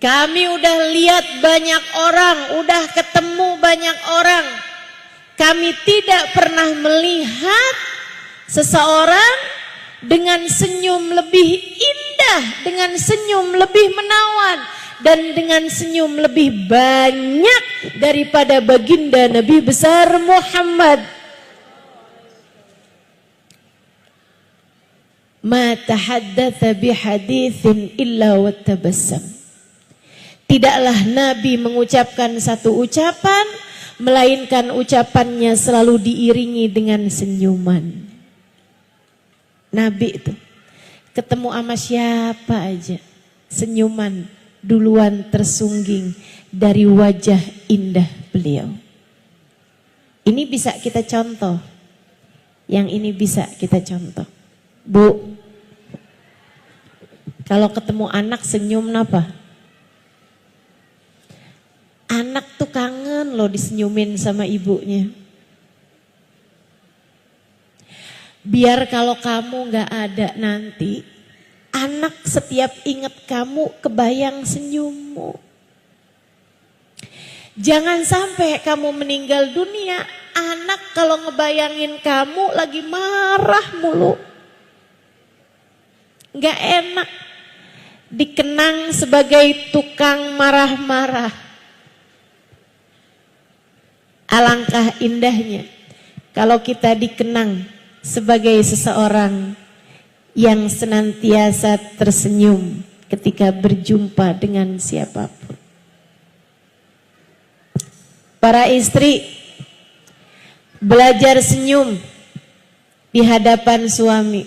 Kami udah lihat banyak orang, udah ketemu banyak orang. Kami tidak pernah melihat seseorang dengan senyum lebih indah, dengan senyum lebih menawan, dan dengan senyum lebih banyak daripada baginda Nabi besar Muhammad. Ma tahaddatsa bihaditsin illa wattabassam. Tidaklah Nabi mengucapkan satu ucapan, melainkan ucapannya selalu diiringi dengan senyuman. Nabi itu ketemu sama siapa aja, senyuman duluan tersungging dari wajah indah beliau. Ini bisa kita contoh, yang ini bisa kita contoh. Bu, kalau ketemu anak senyum napa? Anak tuh kangen loh disenyumin sama ibunya. Biar kalau kamu gak ada nanti, anak setiap ingat kamu kebayang senyummu. Jangan sampai kamu meninggal dunia, anak kalau ngebayangin kamu lagi marah mulu. Gak enak dikenang sebagai tukang marah-marah. Alangkah indahnya kalau kita dikenang sebagai seseorang yang senantiasa tersenyum ketika berjumpa dengan siapapun. Para istri, belajar senyum di hadapan suami.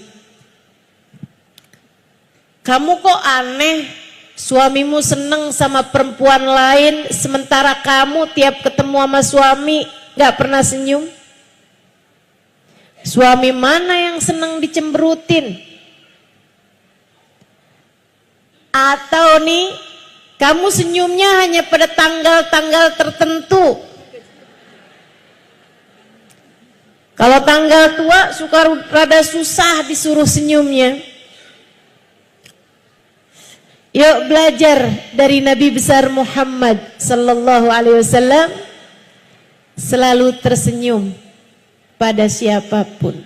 Kamu kok aneh, suamimu seneng sama perempuan lain, sementara kamu tiap ketemu sama suami gak pernah senyum? Suami mana yang senang dicemberutin? Atau nih, kamu senyumnya hanya pada tanggal-tanggal tertentu. Kalau tanggal tua suka rada susah disuruh senyumnya. Yuk belajar dari Nabi besar Muhammad sallallahu alaihi wasallam. selalu tersenyum pada siapapun.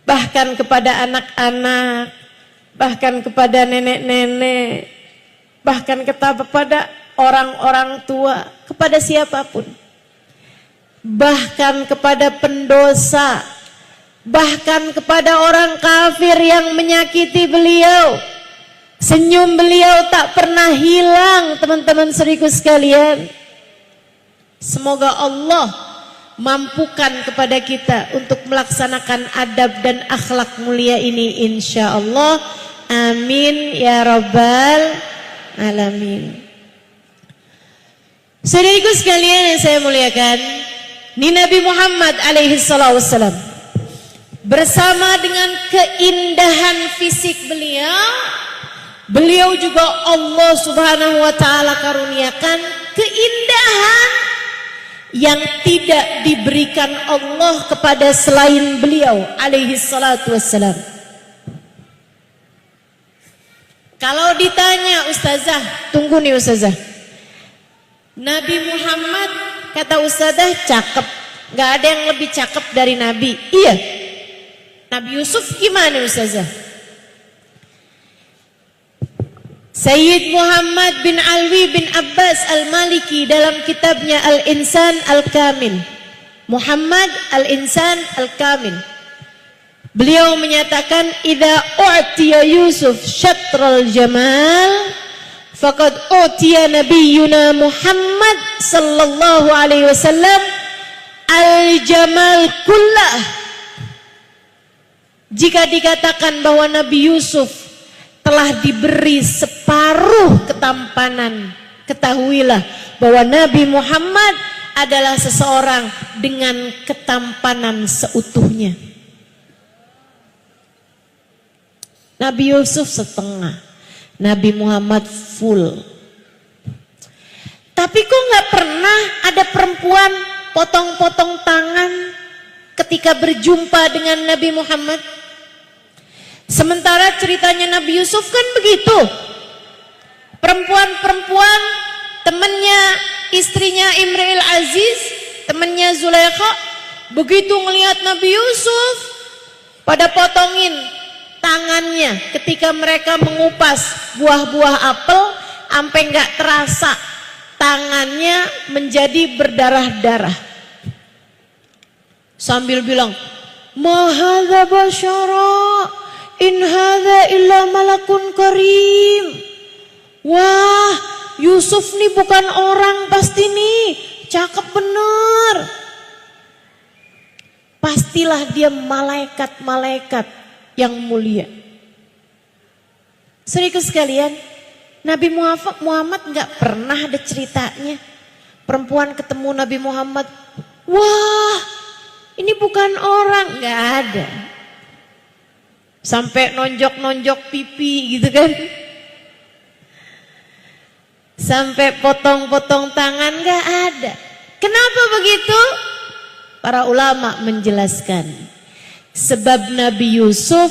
Bahkan kepada anak-anak, bahkan kepada nenek-nenek, bahkan kepada orang-orang tua, kepada siapapun. Bahkan kepada pendosa, bahkan kepada orang kafir yang menyakiti beliau. Senyum beliau tak pernah hilang, teman-teman saudaraku sekalian. Semoga Allah mampukan kepada kita untuk melaksanakan adab dan akhlak mulia ini, insya Allah. Amin ya rabbal alamin. Saudariku sekalian yang saya muliakan, ini Nabi Muhammad alaihi salatu wassalam bersama dengan keindahan fisik beliau juga Allah subhanahu wa ta'ala karuniakan keindahan yang tidak diberikan Allah kepada selain beliau alaihi salatu wassalam. Kalau ditanya ustazah, tunggu nih ustazah, Nabi Muhammad kata ustazah cakep, gak ada yang lebih cakep dari Nabi. Iya. Nabi Yusuf gimana ustazah? Sayyid Muhammad bin Alwi bin Abbas Al-Maliki dalam kitabnya Al-Insan Al-Kamil, Muhammad Al-Insan Al-Kamil, beliau menyatakan idza u'tiya Yusuf syatral jamal faqad u'tiya nabiyyuna Muhammad sallallahu alaihi wasallam al-jamal kullah. Jika dikatakan bahwa Nabi Yusuf telah diberi separuh ketampanan, ketahuilah bahwa Nabi Muhammad adalah seseorang dengan ketampanan seutuhnya. Nabi Yusuf setengah, Nabi Muhammad full. Tapi kok gak pernah ada perempuan potong-potong tangan ketika berjumpa dengan Nabi Muhammad? Sementara ceritanya Nabi Yusuf kan begitu. Perempuan-perempuan, temannya, istrinya Imril Aziz, temannya Zulaikha, begitu ngelihat Nabi Yusuf, pada potongin tangannya ketika mereka mengupas buah-buah apel, sampai nggak terasa tangannya menjadi berdarah-darah. Sambil bilang, "Ma hadza basyara, in hadza illa malakun karim." Wah, Yusuf nih bukan orang pasti nih, cakep bener. Pastilah dia malaikat-malaikat yang mulia. Saudaraku sekalian, Nabi Muhammad nggak pernah ada ceritanya perempuan ketemu Nabi Muhammad, wah ini bukan orang, nggak ada. Sampai nonjok-nonjok pipi gitu kan, sampai potong-potong tangan, nggak ada. Kenapa begitu? Para ulama menjelaskan, sebab Nabi Yusuf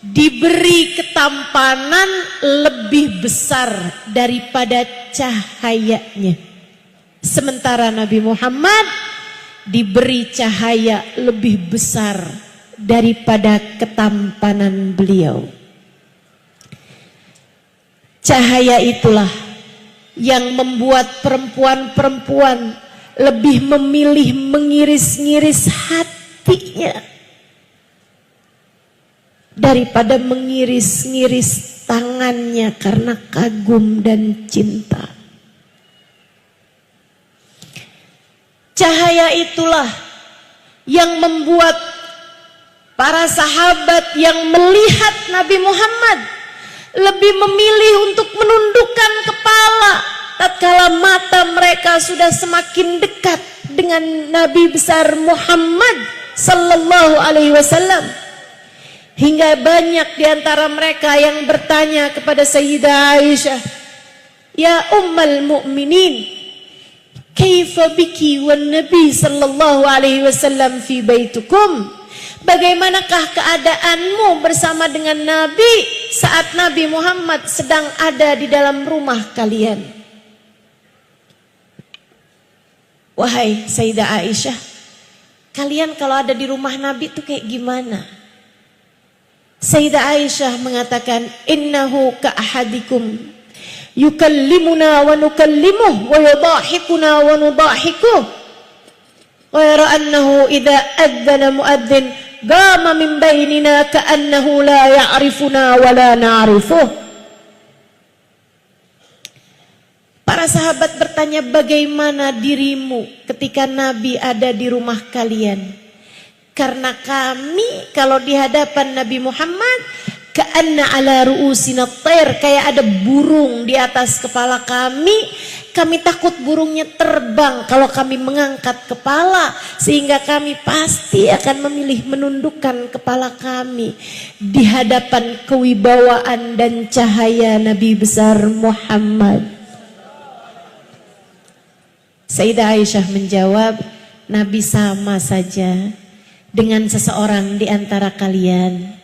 diberi ketampanan lebih besar daripada cahayanya. Sementara Nabi Muhammad diberi cahaya lebih besar daripada ketampanan beliau. Cahaya itulah yang membuat perempuan-perempuan lebih memilih mengiris-ngiris hatinya daripada mengiris-ngiris tangannya karena kagum dan cinta. Cahaya itulah yang membuat para sahabat yang melihat Nabi Muhammad lebih memilih untuk menundukkan kepala tatkala mata mereka sudah semakin dekat dengan Nabi besar Muhammad sallallahu alaihi wasallam. Hingga banyak di antara mereka yang bertanya kepada Sayyidah Aisyah, "Ya Ummul Mukminin, kaifa biki wan Nabi sallallahu alaihi wasallam fi baitukum?" Bagaimanakah keadaanmu bersama dengan Nabi saat Nabi Muhammad sedang ada di dalam rumah kalian? Wahai Sayyidah Aisyah, kalian kalau ada di rumah Nabi itu kayak gimana? Sayyidah Aisyah mengatakan, innahu ka'ahadikum yukallimuna wa nukallimuh wa yudahikuna wa nudahikuh wa yara annahu idha adzana muadzin qama min bainina ka'annahu la ya'rifuna wa la na'rifuh. Para sahabat bertanya, bagaimana dirimu ketika Nabi ada di rumah kalian? Karena kami kalau di hadapan Nabi Muhammad, ka'anna ala ru'usina thair, kayak ada burung di atas kepala kami. Kami takut burungnya terbang kalau kami mengangkat kepala, sehingga kami pasti akan memilih menundukkan kepala kami di hadapan kewibawaan dan cahaya Nabi besar Muhammad. Sayyidah Aisyah menjawab, Nabi sama saja dengan seseorang di antara kalian.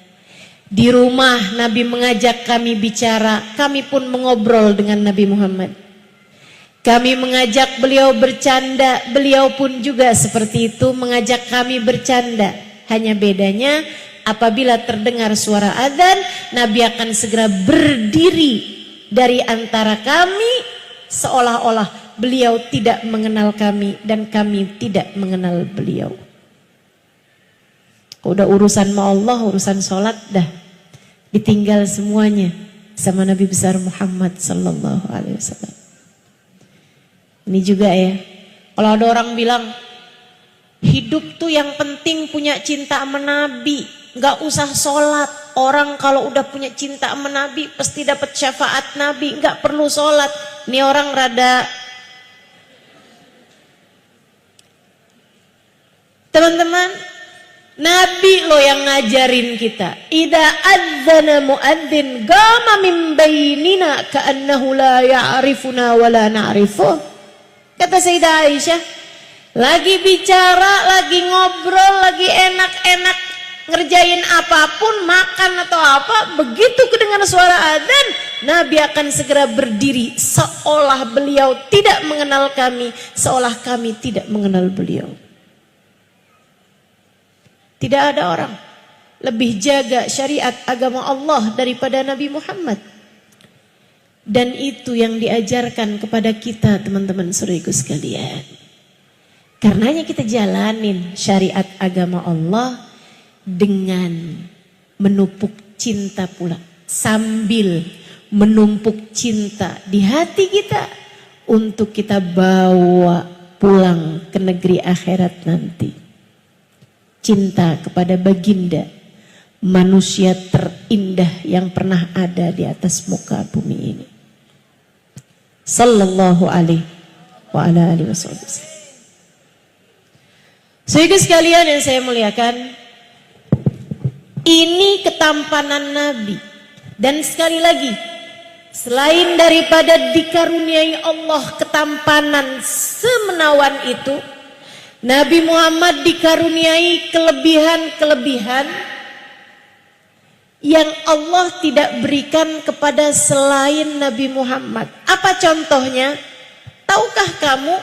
Di rumah Nabi mengajak kami bicara, kami pun mengobrol dengan Nabi Muhammad. Kami mengajak beliau bercanda, beliau pun juga seperti itu mengajak kami bercanda. Hanya bedanya apabila terdengar suara adzan, Nabi akan segera berdiri dari antara kami seolah-olah beliau tidak mengenal kami dan kami tidak mengenal beliau. Udah urusan sama Allah, urusan sholat dah ditinggal semuanya sama Nabi besar Muhammad sallallahu alaihi wasallam. Ini juga ya, kalau ada orang bilang hidup tuh yang penting punya cinta sama Nabi, nggak usah sholat. Orang kalau udah punya cinta sama Nabi pasti dapat syafaat Nabi, nggak perlu sholat. Ini orang rada. Teman-teman, Nabi loh yang ngajarin kita. Idza adzana muadzin qama min bainina ka'annahu la ya'rifuna wa la na'rifuh. Kata Sayyidah Aisyah, lagi bicara, lagi ngobrol, lagi enak-enak ngerjain apapun, makan atau apa, begitu kedengar suara adzan, Nabi akan segera berdiri seolah beliau tidak mengenal kami, seolah kami tidak mengenal beliau. Tidak ada orang lebih jaga syariat agama Allah daripada Nabi Muhammad. Dan itu yang diajarkan kepada kita, teman-teman saudaraku sekalian. Karenanya kita jalanin syariat agama Allah dengan menupuk cinta pula, sambil menumpuk cinta di hati kita untuk kita bawa pulang ke negeri akhirat nanti. Cinta kepada baginda, manusia terindah yang pernah ada di atas muka bumi ini. Sallallahu alaihi wa ala alihi wasallam. Saudara sekalian yang saya muliakan, ini ketampanan Nabi. Dan sekali lagi, selain daripada dikaruniai Allah ketampanan semenawan itu, Nabi Muhammad dikaruniai kelebihan-kelebihan yang Allah tidak berikan kepada selain Nabi Muhammad. Apa contohnya? Tahukah kamu?